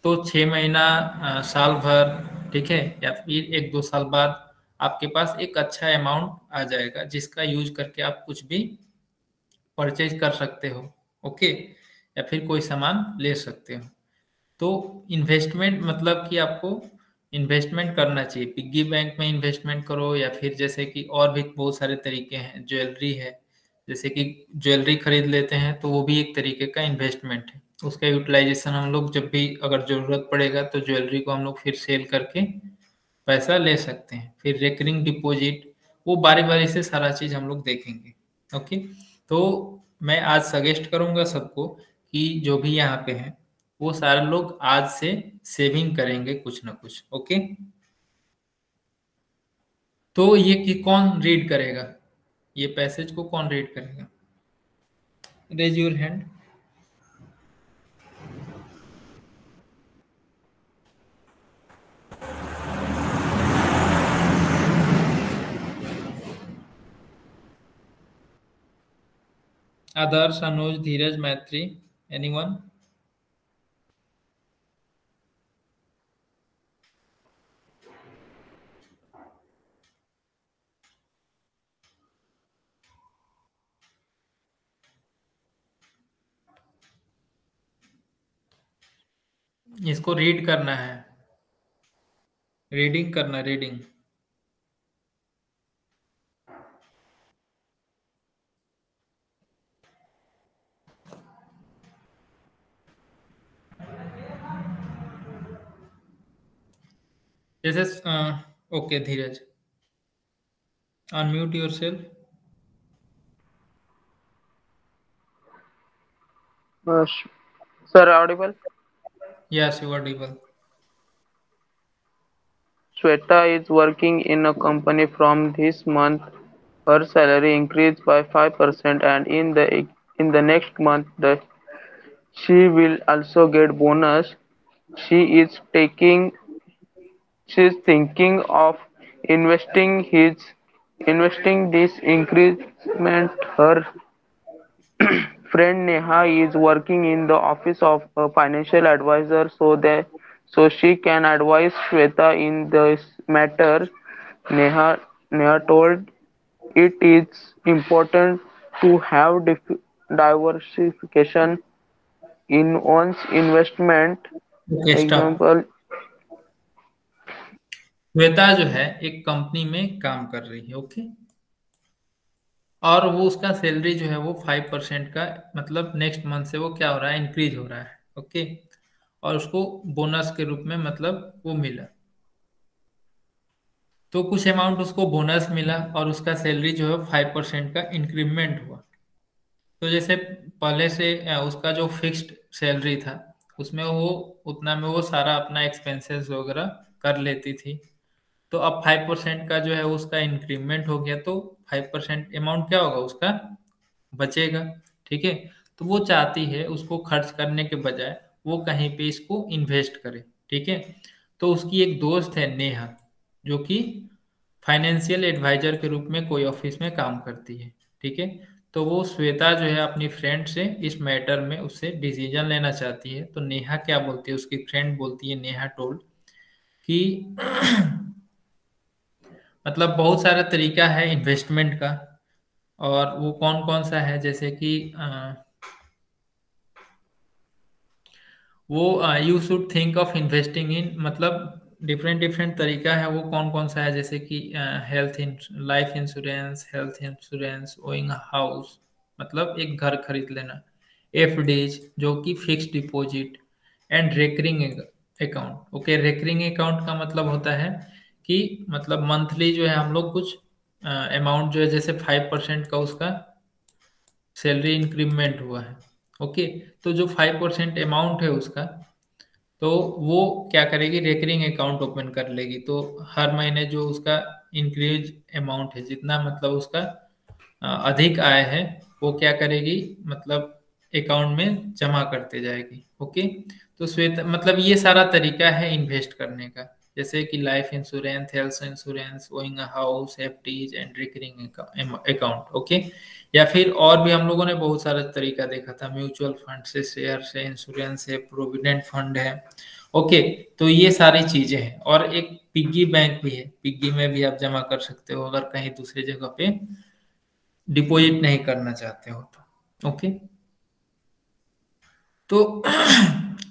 तो 6 महीना, साल भर, ठीक है, या फिर 1-2 साल बाद आपके पास एक अच्छा अमाउंट आ जाएगा जिसका यूज करके आप कुछ भी परचेज कर सकते हो। ओके, या फिर कोई सामान ले सकते हो। तो इन्वेस्टमेंट मतलब कि आपको इन्वेस्टमेंट करना चाहिए, पिग्गी बैंक में इन्वेस्टमेंट करो, या फिर जैसे कि और भी बहुत सारे तरीके हैं, ज्वेलरी है, जैसे कि ज्वेलरी खरीद लेते हैं तो वो भी एक तरीके का इन्वेस्टमेंट है। उसका यूटिलाइजेशन हम लोग जब भी अगर जरूरत पड़ेगा तो ज्वेलरी को हम लोग फिर सेल करके पैसा ले सकते हैं। फिर रेकरिंग डिपॉजिट, वो बारी बारी से सारा चीज हम लोग देखेंगे। ओके, तो मैं आज सजेस्ट करूंगा सबको कि जो भी यहाँ पे हैं वो सारे लोग आज से सेविंग करेंगे कुछ ना कुछ। ओके, तो ये कि कौन रीड करेगा, ये पैसेज को कौन रीड करेगा? Raise your hand. Adarsh, Anuj, Dheeraj, Maitri, anyone? इसको रीड करना है, रीडिंग करना, रीडिंग। जैसे okay Dheeraj, unmute yourself. Sir, audible. Yes, you are audible. Shweta is working in a company from this month. Her salary increased by 5% and in the next month she will also get bonus. She is taking she is thinking of investing his investing this increment. Her friend Neha is working in the office of a financial advisor so she can advise Shweta in this matter. Neha told it is important to have diversification in one's investment. Okay, stop. Example, Shweta जो है एक company में काम कर रही है, okay, और वो उसका सैलरी जो है वो 5% का, मतलब नेक्स्ट मंथ से वो क्या हो रहा है, इंक्रीज हो रहा है। ओके, और उसको बोनस के रूप में मतलब वो मिला, तो कुछ अमाउंट उसको बोनस मिला और उसका सैलरी जो है 5% का इंक्रीमेंट हुआ। तो जैसे पहले से उसका जो फिक्स्ड सैलरी था उसमें वो उतना में वो सारा अपना एक्सपेंसेस वगैरह कर लेती थी। तो अब 5% का जो है उसका इंक्रीमेंट हो गया, तो 5% अमाउंट क्या होगा उसका, बचेगा, ठीक है। तो वो चाहती है उसको खर्च करने के बजाय वो कहीं पे इसको इन्वेस्ट करे, ठीक है। तो उसकी एक दोस्त है नेहा, जो कि फाइनेंशियल एडवाइजर के रूप में कोई ऑफिस में काम करती है, ठीक है। तो वो श्वेता जो है अपनी फ्रेंड से इस मैटर में उससे डिसीजन लेना चाहती है। तो नेहा क्या बोलती है, उसकी फ्रेंड बोलती है, नेहा टोल्ड कि मतलब बहुत सारा तरीका है इन्वेस्टमेंट का, और वो कौन कौन सा है, जैसे कि वो you should think of investing in, मतलब डिफरेंट डिफरेंट तरीका है, वो कौन कौन सा है, जैसे कि health, life insurance, health insurance, owing house, मतलब एक घर खरीद लेना, एफडीज जो कि fix deposit, and recurring account. Okay, recurring account का मतलब होता है कि मतलब मंथली जो है हम लोग कुछ अमाउंट जो है, जैसे 5% का उसका सैलरी इंक्रीमेंट हुआ है। ओके, तो जो 5% अमाउंट है उसका, तो वो क्या करेगी, रेकरिंग अकाउंट ओपन कर लेगी। तो हर महीने जो उसका इंक्रीज अमाउंट है, जितना मतलब उसका अधिक आय है, वो क्या करेगी, मतलब अकाउंट में जमा करते जाएगी। ओके, तो श्वेत मतलब ये सारा तरीका है इन्वेस्ट करने का, जैसे कि life insurance, health insurance, owing house, FDs and recurring account. Okay, या फिर और भी हम लोगों ने बहुत सारा तरीका देखा था, म्यूचुअल फंड से, शेयर से, इंश्योरेंस है, प्रोविडेंट फंड है। ओके, तो ये सारी चीजें हैं, और एक पिग्गी बैंक भी है, पिग्गी में भी आप जमा कर सकते हो अगर कहीं दूसरी जगह पे डिपॉजिट नहीं करना चाहते हो तो। ओके, तो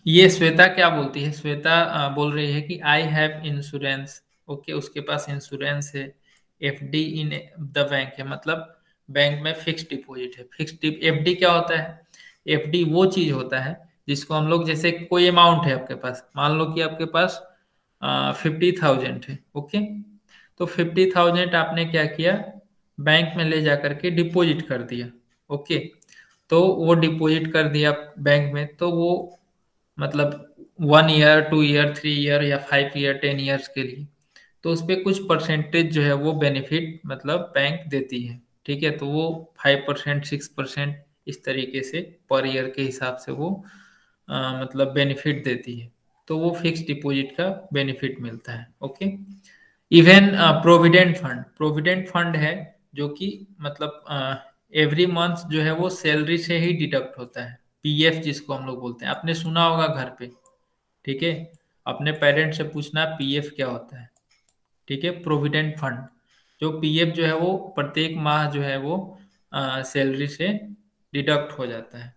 ये श्वेता क्या बोलती है, श्वेता बोल रही है कि आई हैव इंश्योरेंस। ओके, उसके पास इंश्योरेंस है, एफडी इन द बैंक है, मतलब बैंक में फिक्स डिपॉजिट है। एफडी क्या होता है, एफडी वो चीज होता है जिसको हम लोग, जैसे कोई अमाउंट है आपके पास, मान लो कि आपके पास 50,000 है। ओके, तो 50,000 आपने क्या किया, बैंक में ले जा करके डिपॉजिट कर दिया। ओके, तो वो डिपॉजिट कर दिया बैंक में, तो वो मतलब 1 ईयर, 2 ईयर, 3 ईयर या 5 ईयर, 10 ईयर्स के लिए, तो उस पर कुछ परसेंटेज जो है वो बेनिफिट मतलब बैंक देती है। ठीक है, तो वो 5%, 6% इस तरीके से पर ईयर के हिसाब से वो मतलब बेनिफिट देती है। तो वो फिक्स डिपॉजिट का बेनिफिट मिलता है। ओके, इवन प्रोविडेंट फंड है, जो कि मतलब एवरी मंथ जो है वो सैलरी से ही डिडक्ट होता है, पीएफ जिसको हम लोग बोलते हैं, आपने सुना होगा घर पे। ठीक है, अपने पेरेंट्स से पूछना पीएफ क्या होता है। ठीक है, प्रोविडेंट फंड, जो पीएफ जो है वो प्रत्येक माह जो है वो सैलरी से डिडक्ट हो जाता है।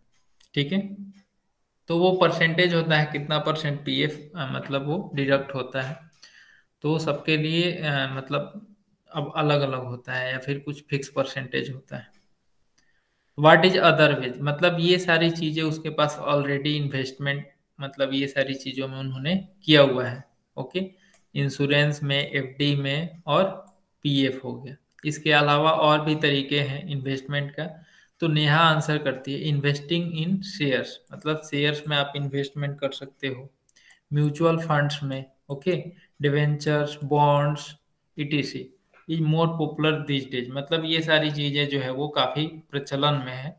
ठीक है, तो वो परसेंटेज होता है, कितना परसेंट पीएफ मतलब वो डिडक्ट होता है। तो सबके लिए मतलब अब अलग अलग होता है, या फिर कुछ फिक्स परसेंटेज होता है। व्हाट इज अदर वेज, मतलब ये सारी चीजें उसके पास ऑलरेडी इन्वेस्टमेंट, मतलब ये सारी चीजों में उन्होंने किया हुआ है। ओके, इंश्योरेंस में, एफडी में, और पीएफ हो गया। इसके अलावा और भी तरीके हैं इन्वेस्टमेंट का। तो नेहा आंसर करती है इन्वेस्टिंग इन शेयर्स, मतलब शेयर्स में आप इन्वेस्टमेंट कर सकते हो, म्यूचुअल फंड्स में। Okay, debentures, bonds, etc is more popular this days, मतलब ये सारी चीजें जो है वो काफी प्रचलन में है।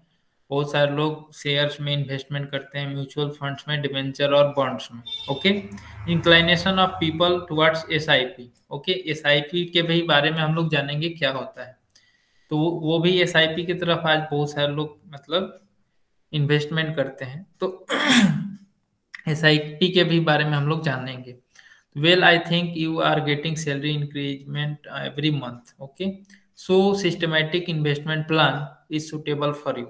बहुत सारे लोग शेयर्स में इन्वेस्टमेंट करते हैं, म्यूचुअल फंड्स में, डिवेंचर और बॉन्ड्स में। Okay, inclination of people towards SIP. Okay, SIP के भी बारे में हम लोग जानेंगे क्या होता है। तो वो भी एसआईपी की तरफ आज बहुत सारे लोग मतलब इन्वेस्टमेंट करते हैं। तो एसआईपी के भी बारे में हम लोग जानेंगे। Well, I think you are getting salary increment every month. Okay, so systematic investment plan is suitable for you.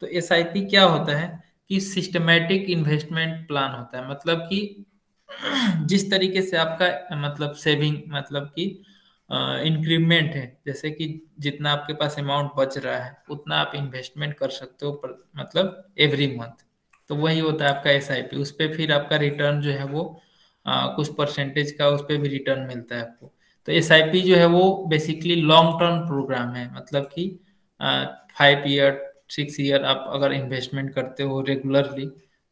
तो एसआईपी क्या होता है कि सिस्टमैटिक इन्वेस्टमेंट प्लान होता है, मतलब कि जिस तरीके से आपका मतलब सेविंग, मतलब कि इंक्रीमेंट है, जैसे कि जितना आपके पास अमाउंट बच रहा है उतना आप इन्वेस्टमेंट कर सकते हो मतलब एवरी मंथ। तो वही होता है आपका एसआईपी, उस पर फिर आपका रिटर्न जो है वो कुछ परसेंटेज का उस पर भी रिटर्न मिलता है आपको। तो एसआईपी जो है वो बेसिकली लॉन्ग टर्म प्रोग्राम है, मतलब कि 5 ईयर, 6 ईयर आप अगर इन्वेस्टमेंट करते हो रेगुलरली,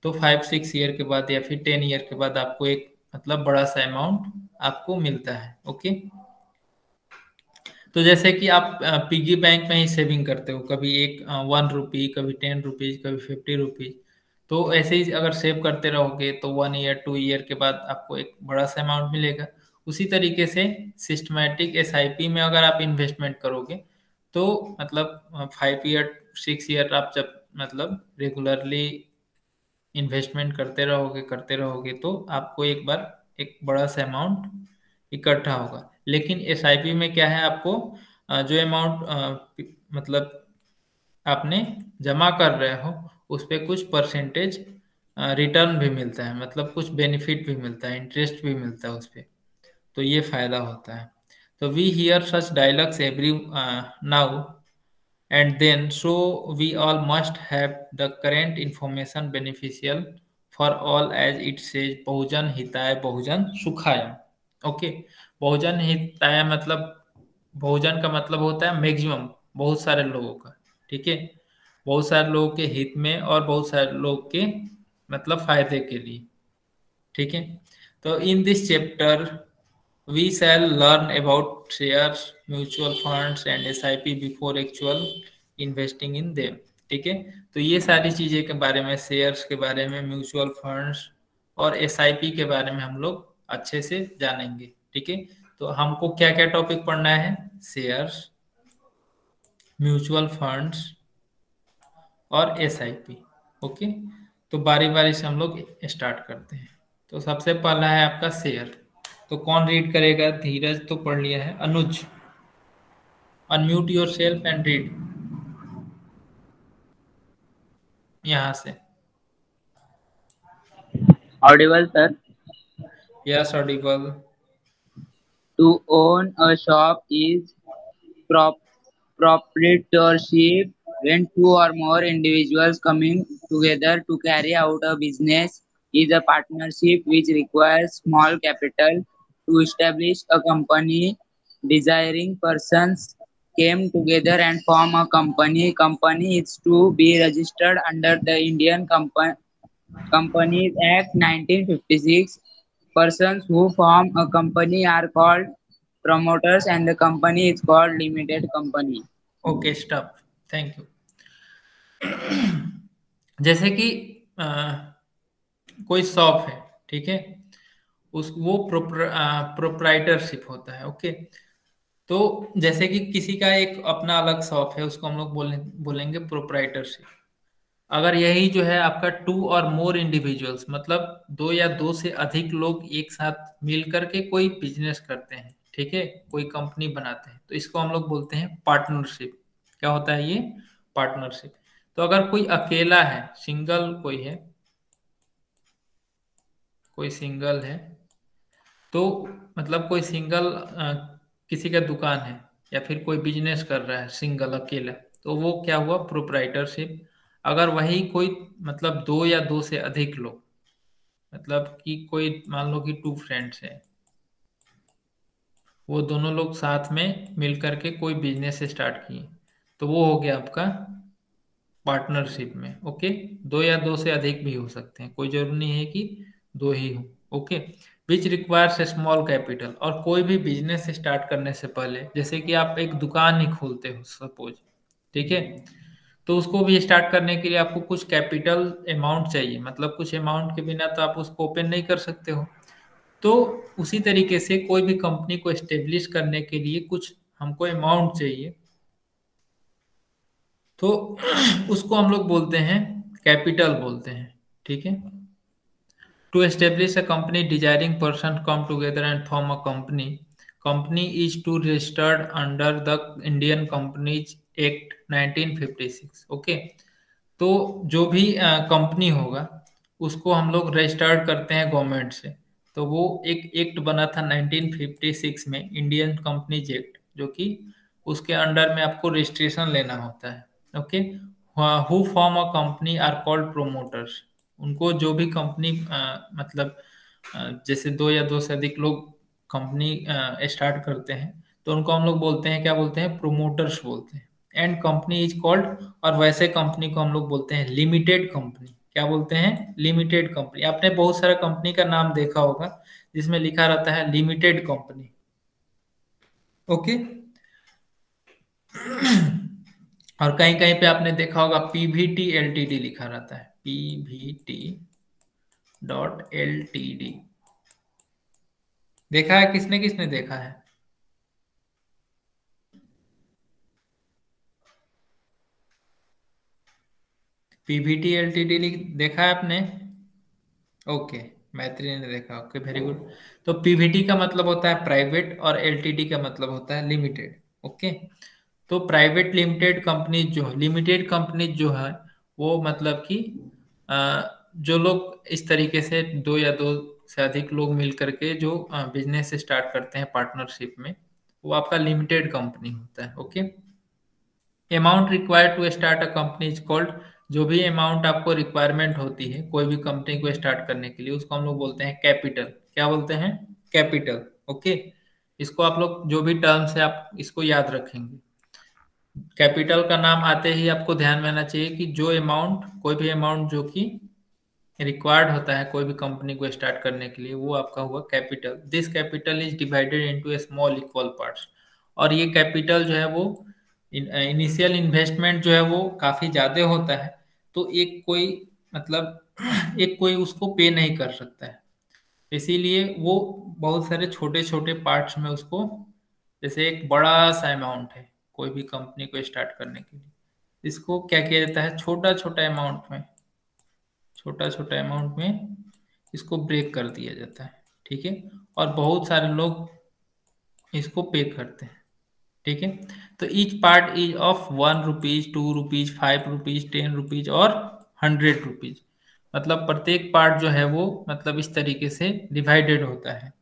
तो 5-6 ईयर के बाद या फिर 10 ईयर के बाद आपको एक मतलब बड़ा सा अमाउंट आपको मिलता है। ओके, तो जैसे कि आप पिगी बैंक में ही सेविंग करते हो, कभी एक 1 रुपी, कभी 10 रुपीज, कभी 50 रुपीज। तो ऐसे ही अगर सेव करते रहोगे तो 1 ईयर, 2 ईयर के बाद आपको एक बड़ा सा अमाउंट मिलेगा। उसी तरीके से सिस्टमैटिक एसआईपी में अगर आप इन्वेस्टमेंट करोगे, तो मतलब 5 ईयर, 6 ईयर आप जब मतलब रेगुलरली इन्वेस्टमेंट करते रहोगे तो आपको एक बार एक बड़ा सा अमाउंट इकट्ठा होगा। लेकिन एसआईपी में क्या है, आपको जो अमाउंट मतलब आपने जमा कर रहे हो उस पे कुछ परसेंटेज रिटर्न भी मिलता है, मतलब कुछ बेनिफिट भी मिलता है, इंटरेस्ट भी मिलता है उस पर। तो ये फायदा होता है। तो we hear such dialogues every now and then, so we all must have the current information beneficial for all, as it says बहुजन हिताय बहुजन सुखाय। ओके, बहुजन हिताय मतलब, बहुजन का मतलब होता है मैक्सिमम, बहुत सारे लोगों का, ठीक है, बहुत सारे लोगों के हित में और बहुत सारे लोग के मतलब फायदे के लिए, ठीक है। तो in this chapter we shall learn about shares, mutual funds and SIP before actual investing in them, ठीक है। तो ये सारी चीजें के बारे में, शेयर्स के बारे में, म्यूचुअल फंड्स और SIP के बारे में हम लोग अच्छे से जानेंगे, ठीक है। तो हमको क्या क्या टॉपिक पढ़ना है? शेयर्स, म्यूचुअल फंड्स और SIP। ओके, तो बारी बारी से हम लोग स्टार्ट करते हैं। तो सबसे पहला है आपका शेयर। तो कौन रीड करेगा? धीरज तो पढ़ लिया है। Anuj, unmute yourself and read यहाँ से। Audible, sir. Yes audible. To own a shop is prop- proprietorship when two or more individuals coming together to carry out a business is a partnership which requires small capital to establish a company. Desiring persons came together and form a company. Company is to be registered under the Indian Companies Act 1956. Persons who form a company are called promoters and the company is called limited company. Okay stop, thank you. जैसे कि कोई shop है, ठीक है, उस वो proprietorship होता है। ओके, तो जैसे कि किसी का एक अपना अलग शॉप है, उसको हम लोग बोलेंगे प्रोप्राइटरशिप। अगर यही जो है आपका टू और मोर इंडिविजुअल्स, मतलब दो या दो से अधिक लोग एक साथ मिल करके कोई बिजनेस करते हैं, ठीक है, कोई कंपनी बनाते हैं, तो इसको हम लोग बोलते हैं पार्टनरशिप। क्या होता है ये? पार्टनरशिप। तो अगर कोई अकेला है, सिंगल कोई है, कोई सिंगल है, तो मतलब कोई सिंगल किसी का दुकान है या फिर कोई बिजनेस कर रहा है सिंगल अकेला, तो वो क्या हुआ? प्रोप्राइटरशिप। अगर वही कोई मतलब दो या दो से अधिक लोग, मतलब कि कोई मान लो कि टू फ्रेंड्स हैं, वो दोनों लोग साथ में मिल करके कोई बिजनेस स्टार्ट किए, तो वो हो गया आपका पार्टनरशिप में। ओके, दो या दो से अधिक भी हो सकते हैं, कोई जरूरी नहीं है कि दो ही हो। Okay, which requires a small capital. और कोई भी बिजनेस स्टार्ट करने से पहले, जैसे कि आप एक दुकान ही खोलते हो सपोज, ठीक है, तो उसको भी स्टार्ट करने के लिए आपको कुछ कैपिटल अमाउंट चाहिए, मतलब कुछ अमाउंट के बिना तो आप उसको ओपन नहीं कर सकते हो। तो उसी तरीके से कोई भी कंपनी को एस्टेब्लिश करने के लिए कुछ हमको अमाउंट चाहिए, तो उसको हम लोग बोलते हैं कैपिटल बोलते हैं, ठीक है। To establish a company, desiring person come together and form a company. Company is to registered under the Indian companies act 1956। Okay, तो जो भी कंपनी होगा उसको हम लोग रजिस्टर्ड करते हैं गवर्नमेंट से। तो वो एक एक्ट बना था 1956 में, इंडियन कंपनीज एक्ट, जो कि उसके अंडर में आपको रजिस्ट्रेशन लेना होता है। Okay, who form a company are called promoters. उनको जो भी कंपनी मतलब जैसे दो या दो से अधिक लोग कंपनी स्टार्ट करते हैं, तो उनको हम लोग बोलते हैं, क्या बोलते हैं? प्रोमोटर्स बोलते हैं। एंड कंपनी इज कॉल्ड, और वैसे कंपनी को हम लोग बोलते हैं लिमिटेड कंपनी। क्या बोलते हैं? Limited company. आपने बहुत सारा कंपनी का नाम देखा होगा जिसमें लिखा रहता है लिमिटेड कंपनी। ओके, और कहीं कहीं पे आपने देखा होगा पीवीटी एलटीडी लिखा रहता है, pvt.ltd। देखा है? किसने किसने देखा है? पीवीटी एलटीडी देखा है आपने? ओके, मैत्री ने देखा। Okay, very good. तो पीवीटी का मतलब होता है प्राइवेट और एलटीडी का मतलब होता है लिमिटेड। ओके, तो प्राइवेट लिमिटेड कंपनी जो है, लिमिटेड कंपनी जो है, वो मतलब कि जो लोग इस तरीके से 2 या 2 से अधिक लोग मिल करके जो बिजनेस स्टार्ट करते हैं पार्टनरशिप में, वो आपका लिमिटेड कंपनी होता है। Okay, amount required to start a company is called, जो भी अमाउंट आपको रिक्वायरमेंट होती है कोई भी कंपनी को स्टार्ट करने के लिए, उसको हम लोग बोलते हैं कैपिटल। क्या बोलते हैं? कैपिटल। ओके, इसको आप लोग जो भी टर्म्स है आप इसको याद रखेंगे। कैपिटल का नाम आते ही आपको ध्यान में आना चाहिए कि जो अमाउंट, कोई भी अमाउंट जो कि रिक्वायर्ड होता है कोई भी कंपनी को स्टार्ट करने के लिए, वो आपका हुआ capital. This capital is divided into A small equal parts. और ये कैपिटल जो है वो इनिशियल इन्वेस्टमेंट जो है वो काफ़ी ज़्यादा होता है, तो एक कोई मतलब एक कोई उसको पे नहीं कर सकता है, इसीलिए वो बहुत सारे छोटे छोटे पार्ट्स में उसको, जैसे एक बड़ा सा अमाउंट है कोई भी कंपनी को स्टार्ट करने के लिए, इसको क्या किया जाता है, छोटा छोटा अमाउंट में, छोटा छोटा अमाउंट में इसको ब्रेक कर दिया जाता है। ठीक है, और बहुत सारे लोग इसको पे करते हैं। ठीक है, तो each part is of 1 rupees, 2 rupees, 5 rupees, 10 rupees और 100 रुपीज। मतलब प्रत्येक पार्ट जो है वो मतलब इस तरीके से डिवाइडेड होता है।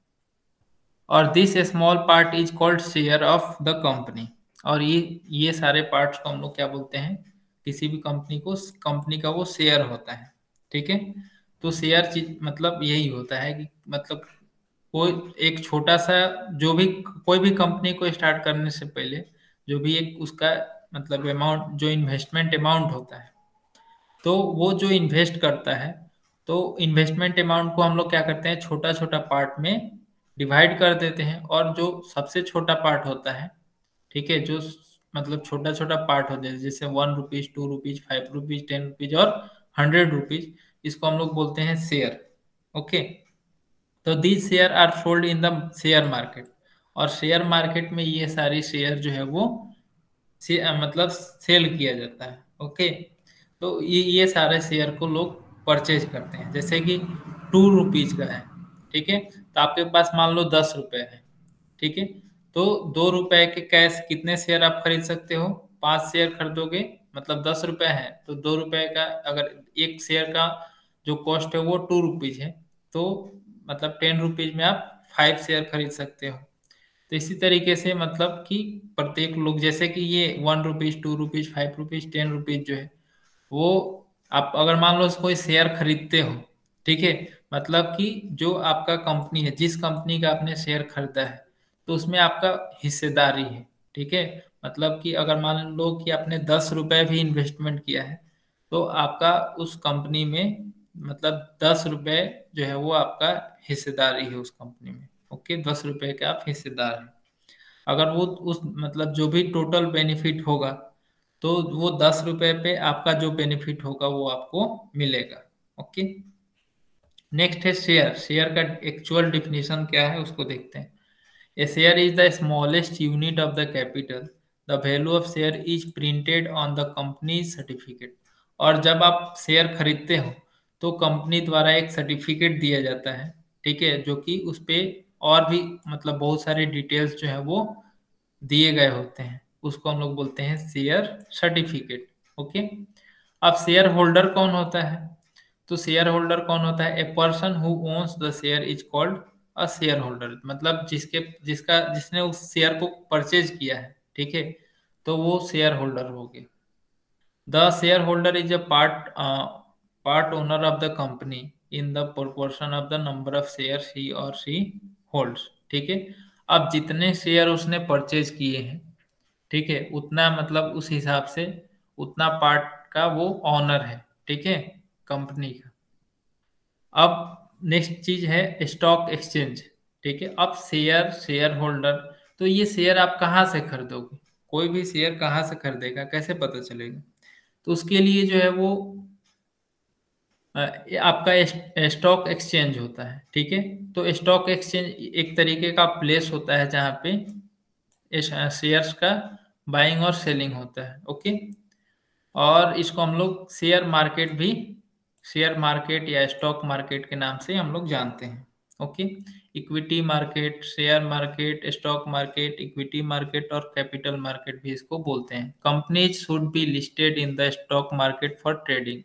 और this small part is called share of the company. और ये सारे पार्ट्स को हम लोग क्या बोलते हैं, किसी भी कंपनी को, कंपनी का वो शेयर होता है। ठीक है, तो शेयर चीज मतलब यही होता है कि मतलब कोई एक छोटा सा, जो भी कोई भी कंपनी को स्टार्ट करने से पहले जो भी एक उसका मतलब अमाउंट, जो इन्वेस्टमेंट अमाउंट होता है, तो वो जो इन्वेस्ट करता है, तो इन्वेस्टमेंट अमाउंट को हम लोग क्या करते हैं, छोटा छोटा पार्ट में डिवाइड कर देते हैं। और जो सबसे छोटा पार्ट होता है, ठीक है, जो मतलब छोटा छोटा पार्ट होता है, जैसे 1 रुपीज, 2 रुपीज, 5 रुपीज, 10 रुपीज और 100 रुपीज, इसको हम लोग बोलते हैं शेयर। ओके, तो these share are sold in the share market. और शेयर मार्केट में ये सारी शेयर जो है वो मतलब सेल किया जाता है। ओके, तो ये सारे शेयर को लोग परचेज करते हैं। जैसे कि 2 रुपीज का है, ठीक है, तो आपके पास मान लो 10 रुपए है। ठीक है, तो 2 रुपए के कैश कितने शेयर आप खरीद सकते हो, 5 शेयर खरीदोगे, मतलब 10 रुपए है, तो 2 रुपए का अगर एक शेयर का जो कॉस्ट है वो 2 रुपीज है, तो मतलब 10 रुपीज में आप 5 शेयर खरीद सकते हो। तो इसी तरीके से मतलब कि प्रत्येक लोग, जैसे कि ये 1 रुपीज, 2 रुपीज, 5 रुपीज, 10 रुपीज जो है वो, आप अगर मान लो कोई शेयर खरीदते हो, ठीक है, मतलब कि जो आपका कंपनी है, जिस कंपनी का आपने शेयर खरीदा है, तो उसमें आपका हिस्सेदारी है। ठीक है, मतलब कि अगर मान लो कि आपने 10 रुपए भी इन्वेस्टमेंट किया है, तो आपका उस कंपनी में मतलब 10 रुपए जो है वो आपका हिस्सेदारी है उस कंपनी में। ओके, 10 रुपए के आप हिस्सेदार हैं। अगर वो उस मतलब जो भी टोटल बेनिफिट होगा, तो वो 10 रुपए पे आपका जो बेनिफिट होगा वो आपको मिलेगा। ओके, नेक्स्ट है शेयर। शेयर का एक्चुअल डिफिनीशन क्या है उसको देखते हैं। A share is the smallest unit of the capital. The value of share is printed on the company certificate. और जब आप शेयर खरीदते हो तो कंपनी द्वारा एक सर्टिफिकेट दिया जाता है, ठीक है, जो कि उस पे और भी मतलब बहुत सारे डिटेल्स जो है वो दिए गए होते हैं, उसको हम लोग बोलते हैं शेयर सर्टिफिकेट। ओके, अब शेयर होल्डर कौन होता है, तो शेयर होल्डर कौन होता है, a person who owns the share is called a share holder. मतलब जिसने उस शेयर को परचेज किया है, ठीक है, तो वो शेयर होल्डर हो गए। The shareholder is a part owner of the company in the proportion of the number of share he और शी होल्ड्स। ठीक है, अब जितने शेयर उसने परचेज किए हैं, ठीक है, उतना मतलब उस हिसाब से उतना पार्ट का वो ऑनर है, ठीक है, कंपनी का। अब नेक्स्ट चीज है स्टॉक एक्सचेंज। ठीक है, अब शेयर होल्डर, तो ये शेयर आप कहाँ से खरीदोगे, कोई भी शेयर कहाँ से खरीदेगा, कैसे पता चलेगा, तो उसके लिए जो है वो ये आपका स्टॉक एक्सचेंज होता है। ठीक है, तो स्टॉक एक्सचेंज एक तरीके का प्लेस होता है जहाँ पे शेयर्स का बाइंग और सेलिंग होता है। ओके, और इसको हम लोग शेयर मार्केट या स्टॉक मार्केट के नाम से हम लोग जानते हैं। Okay, equity market, share market, stock market, equity market और कैपिटल मार्केट भी इसको बोलते हैं। Companies should be listed in the stock market for trading.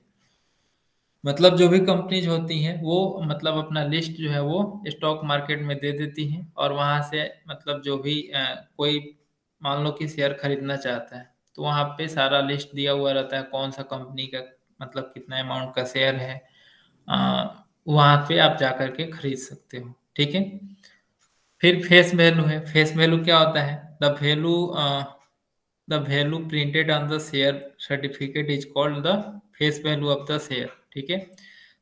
मतलब जो भी कंपनीज होती हैं वो मतलब अपना लिस्ट जो है वो स्टॉक मार्केट में दे देती हैं, और वहां से मतलब जो भी कोई मान लो कि शेयर खरीदना चाहता है तो वहां पे सारा लिस्ट दिया हुआ रहता है, कौन सा कंपनी का मतलब कितना अमाउंट का शेयर है, वहां पे आप जा करके खरीद सकते हो। ठीक है। फिर फेस वैल्यू है। फेस वैल्यू क्या होता है? The value printed on the share certificate is called the face value of the share. ठीक है।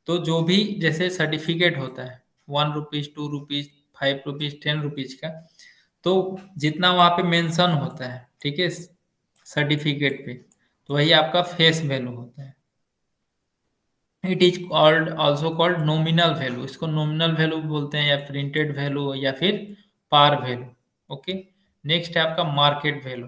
तो जो भी जैसे सर्टिफिकेट होता है 1 रुपीज, 2 रुपीज, 5 रुपीज, 10 रुपीज का, तो जितना वहां पे मेंशन होता है, ठीक है, सर्टिफिकेट पे, तो वही आपका फेस वैल्यू होता है। It is called also called nominal value. इसको नॉमिनल वैल्यू बोलते हैं, या प्रिंटेड वैल्यू, या फिर पार वैल्यू। ओके। नेक्स्ट है आपका मार्केट वैल्यू।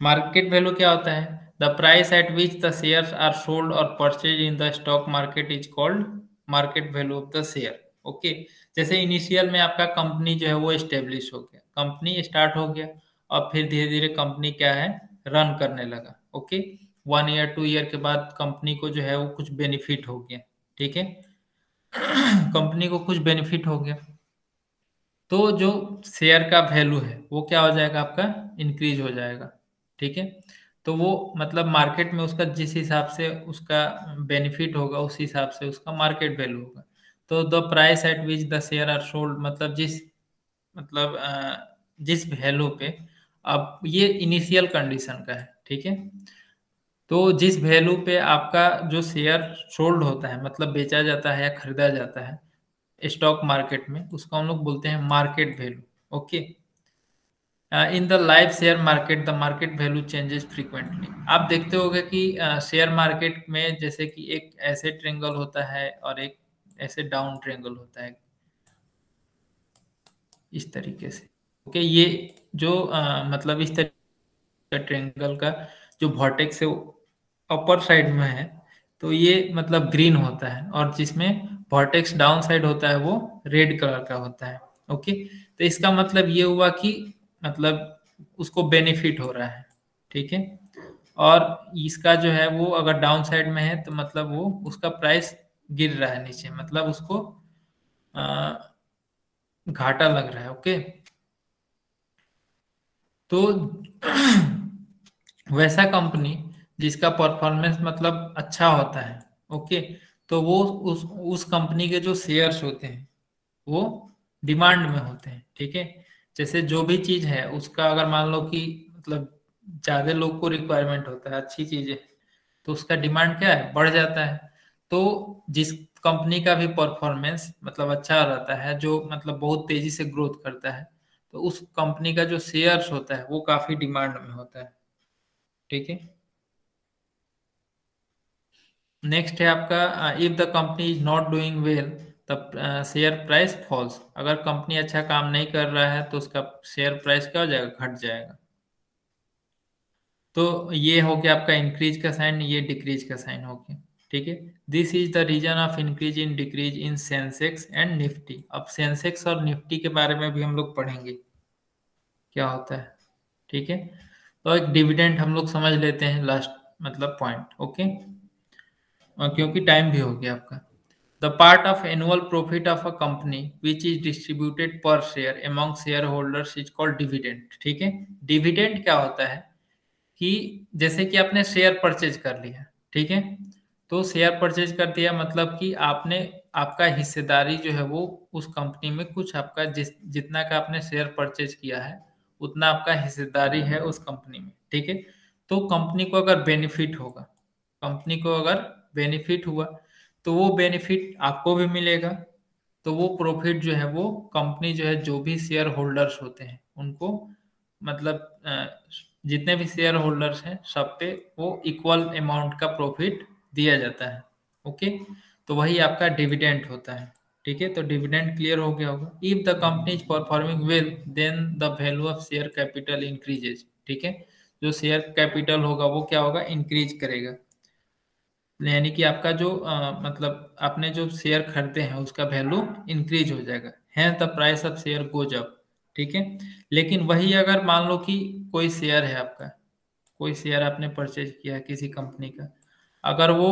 मार्केट वैल्यू क्या होता है? The price at which the shares are sold और purchase in the stock market is called market value of the share. Okay. जैसे initial में आपका कंपनी जो है वो एस्टेब्लिश हो गया, कंपनी स्टार्ट हो गया, और फिर धीरे धीरे कंपनी क्या है, रन करने लगा। ओके। 1 ईयर 2 ईयर के बाद कंपनी को जो है वो कुछ बेनिफिट हो गया। ठीक है। कंपनी को कुछ बेनिफिट हो गया, तो जो शेयर का वैल्यू है वो क्या हो जाएगा, आपका इंक्रीज हो जाएगा। ठीक है। तो वो मतलब मार्केट में उसका जिस हिसाब से उसका बेनिफिट होगा उस हिसाब से उसका मार्केट वैल्यू होगा। तो the price at which the share are sold, मतलब मतलब जिस वैल्यू पे, अब ये इनिशियल कंडीशन का है। ठीक है। तो जिस वैल्यू पे आपका जो शेयर सोल्ड होता है, मतलब बेचा जाता है या खरीदा जाता है स्टॉक मार्केट में, उसको हम लोग बोलते हैं market value. Okay. In the live share market the market value changes frequently. आप देखते होंगे कि शेयर मार्केट में जैसे कि एक ऐसे ट्रेंगल होता है और एक ऐसे डाउन ट्रेंगल होता है, इस तरीके से। ओके। ये जो मतलब इस तरीके का ट्रेंगल का जो वर्टेक्स है अपर साइड में है, तो ये मतलब ग्रीन होता है, और जिसमें वर्टेक्स डाउन साइड होता है वो रेड कलर का होता है। ओके। तो इसका मतलब ये हुआ कि मतलब उसको बेनिफिट हो रहा है। ठीक है। और इसका जो है वो अगर डाउन साइड में है तो मतलब वो उसका प्राइस गिर रहा है नीचे, मतलब उसको घाटा लग रहा है। ओके। तो वैसा कंपनी जिसका परफॉर्मेंस मतलब अच्छा होता है, ओके, तो वो उस कंपनी के जो शेयर्स होते हैं वो डिमांड में होते हैं। ठीक है। जैसे जो भी चीज है उसका अगर मान लो कि मतलब ज्यादा लोग को रिक्वायरमेंट होता है अच्छी चीजें, तो उसका डिमांड क्या है, बढ़ जाता है। तो जिस कंपनी का भी परफॉर्मेंस मतलब अच्छा रहता है, जो मतलब बहुत तेजी से ग्रोथ करता है, तो उस कंपनी का जो शेयर्स होता है वो काफी डिमांड में होता है। ठीक है। नेक्स्ट है आपका if the company is not doing well the share price falls. अगर कंपनी अच्छा काम नहीं कर रहा है तो उसका शेयर प्राइस क्या हो जाएगा, घट जाएगा। तो ये हो गया आपका इंक्रीज का साइन, ये डिक्रीज का साइन हो गया। ठीक है। This is the reason of increase in decrease in Sensex and Nifty. अब सेंसेक्स और निफ्टी के बारे में भी हम लोग पढ़ेंगे क्या होता है। ठीक है। तो एक डिविडेंड हम लोग समझ लेते हैं लास्ट मतलब पॉइंट। ओके। क्योंकि टाइम भी हो गया आपका। The part of annual profit of a company which is distributed per share among shareholders is called dividend. ठीक है। डिविडेंड क्या होता है कि जैसे कि आपने शेयर परचेज कर लिया, ठीक है, तो शेयर परचेज कर दिया मतलब कि आपने आपका हिस्सेदारी जो है वो उस कंपनी में कुछ आपका जितना का आपने शेयर परचेज किया है उतना आपका हिस्सेदारी है उस कंपनी में। ठीक है। तो कंपनी को अगर बेनिफिट होगा, कंपनी को अगर बेनिफिट हुआ तो वो बेनिफिट आपको भी मिलेगा। तो वो प्रॉफिट जो है वो कंपनी जो है जो भी शेयर होल्डर्स होते हैं उनको मतलब जितने भी शेयर होल्डर्स हैं सब पे वो इक्वल अमाउंट का प्रॉफिट दिया जाता है। ओके। तो वही आपका डिविडेंड होता है। ठीक है। तो डिविडेंड क्लियर हो गया होगा। If the company is performing well then the value of share capital increases. ठीक है। जो शेयर कैपिटल होगा वो क्या होगा, इंक्रीज करेगा। यानी कि आपका जो मतलब आपने जो शेयर खरीदे हैं उसका वैल्यू इंक्रीज हो जाएगा, है the price of share goes up. ठीक है। लेकिन वही अगर मान लो कि कोई शेयर है आपका, कोई शेयर आपने परचेज किया है किसी कंपनी का, अगर वो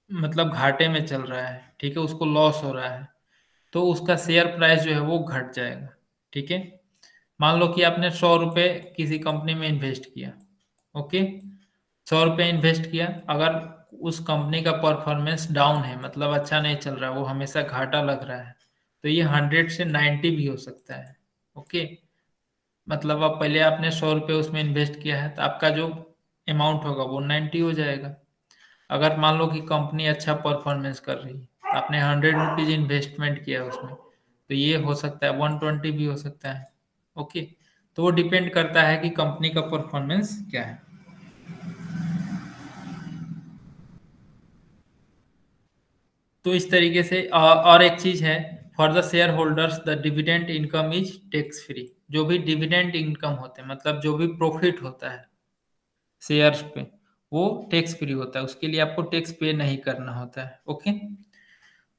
मतलब घाटे में चल रहा है, ठीक है, उसको लॉस हो रहा है, तो उसका शेयर प्राइस जो है वो घट जाएगा। ठीक है, मान लो कि आपने 100 रुपये किसी कंपनी में इन्वेस्ट किया। ओके, 100 रुपये इन्वेस्ट किया, अगर उस कंपनी का परफॉर्मेंस डाउन है, मतलब अच्छा नहीं चल रहा है, वो हमेशा घाटा लग रहा है, तो ये 100 से 90 भी हो सकता है। ओके, मतलब अब पहले आपने 100 रुपये उसमें इन्वेस्ट किया है, तो आपका जो अमाउंट होगा वो 90 हो जाएगा। अगर मान लो कि कंपनी अच्छा परफॉर्मेंस कर रही है, तो आपने 100 रुपीज इन्वेस्टमेंट किया है उसमें, तो ये हो सकता है 120 भी हो सकता है। ओके, तो वो डिपेंड करता है कि कंपनी का परफॉर्मेंस क्या है। तो इस तरीके से और एक चीज है, for the share holders the dividend income is tax free. जो भी डिविडेंड इनकम होते हैं, मतलब जो भी प्रॉफिट होता है शेयर्स पे, वो टैक्स फ्री होता है, उसके लिए आपको टैक्स पे नहीं करना होता है। ओके,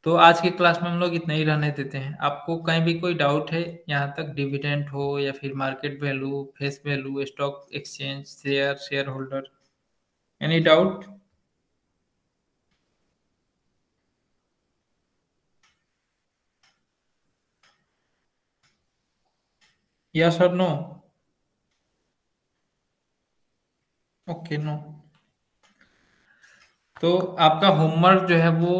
तो आज के क्लास में हम लोग इतना ही रहने देते हैं। आपको कहीं भी कोई डाउट है यहाँ तक, डिविडेंड हो या फिर market value, face value, stock exchange, share, share holder, any doubt? Yes और नो? Okay, no. तो आपका होमवर्क जो है वो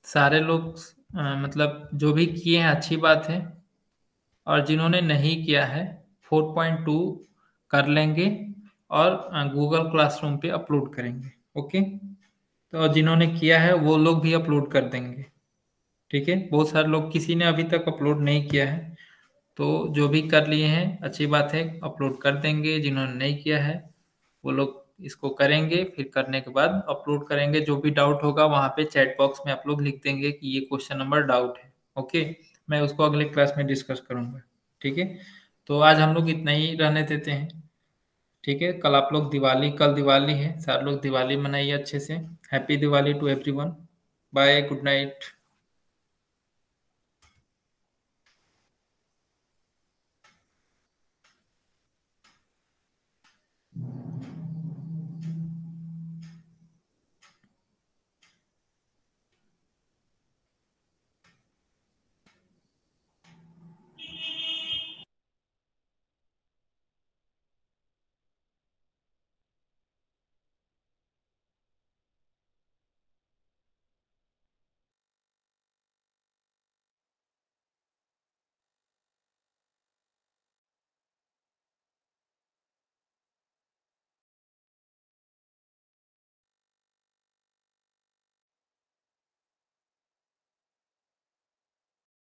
सारे लोग मतलब जो भी किए हैं अच्छी बात है, और जिन्होंने नहीं किया है 4.2 कर लेंगे और गूगल क्लासरूम पे अपलोड करेंगे। ओके, तो जिन्होंने किया है वो लोग भी अपलोड कर देंगे। ठीक है, बहुत सारे लोग, किसी ने अभी तक अपलोड नहीं किया है, तो जो भी कर लिए हैं अच्छी बात है, अपलोड कर देंगे। जिन्होंने नहीं किया है वो लोग इसको करेंगे, फिर करने के बाद अपलोड करेंगे। जो भी डाउट होगा वहाँ पे चैट बॉक्स में आप लोग लिख देंगे कि ये क्वेश्चन नंबर डाउट है। ओके, मैं उसको अगले क्लास में डिस्कस करूँगा। ठीक है, तो आज हम लोग इतना ही रहने देते हैं। ठीक है, कल आप लोग दिवाली, कल दिवाली है, सारे लोग दिवाली मनाइए अच्छे से। Happy Diwali to everyone. Bye, good night.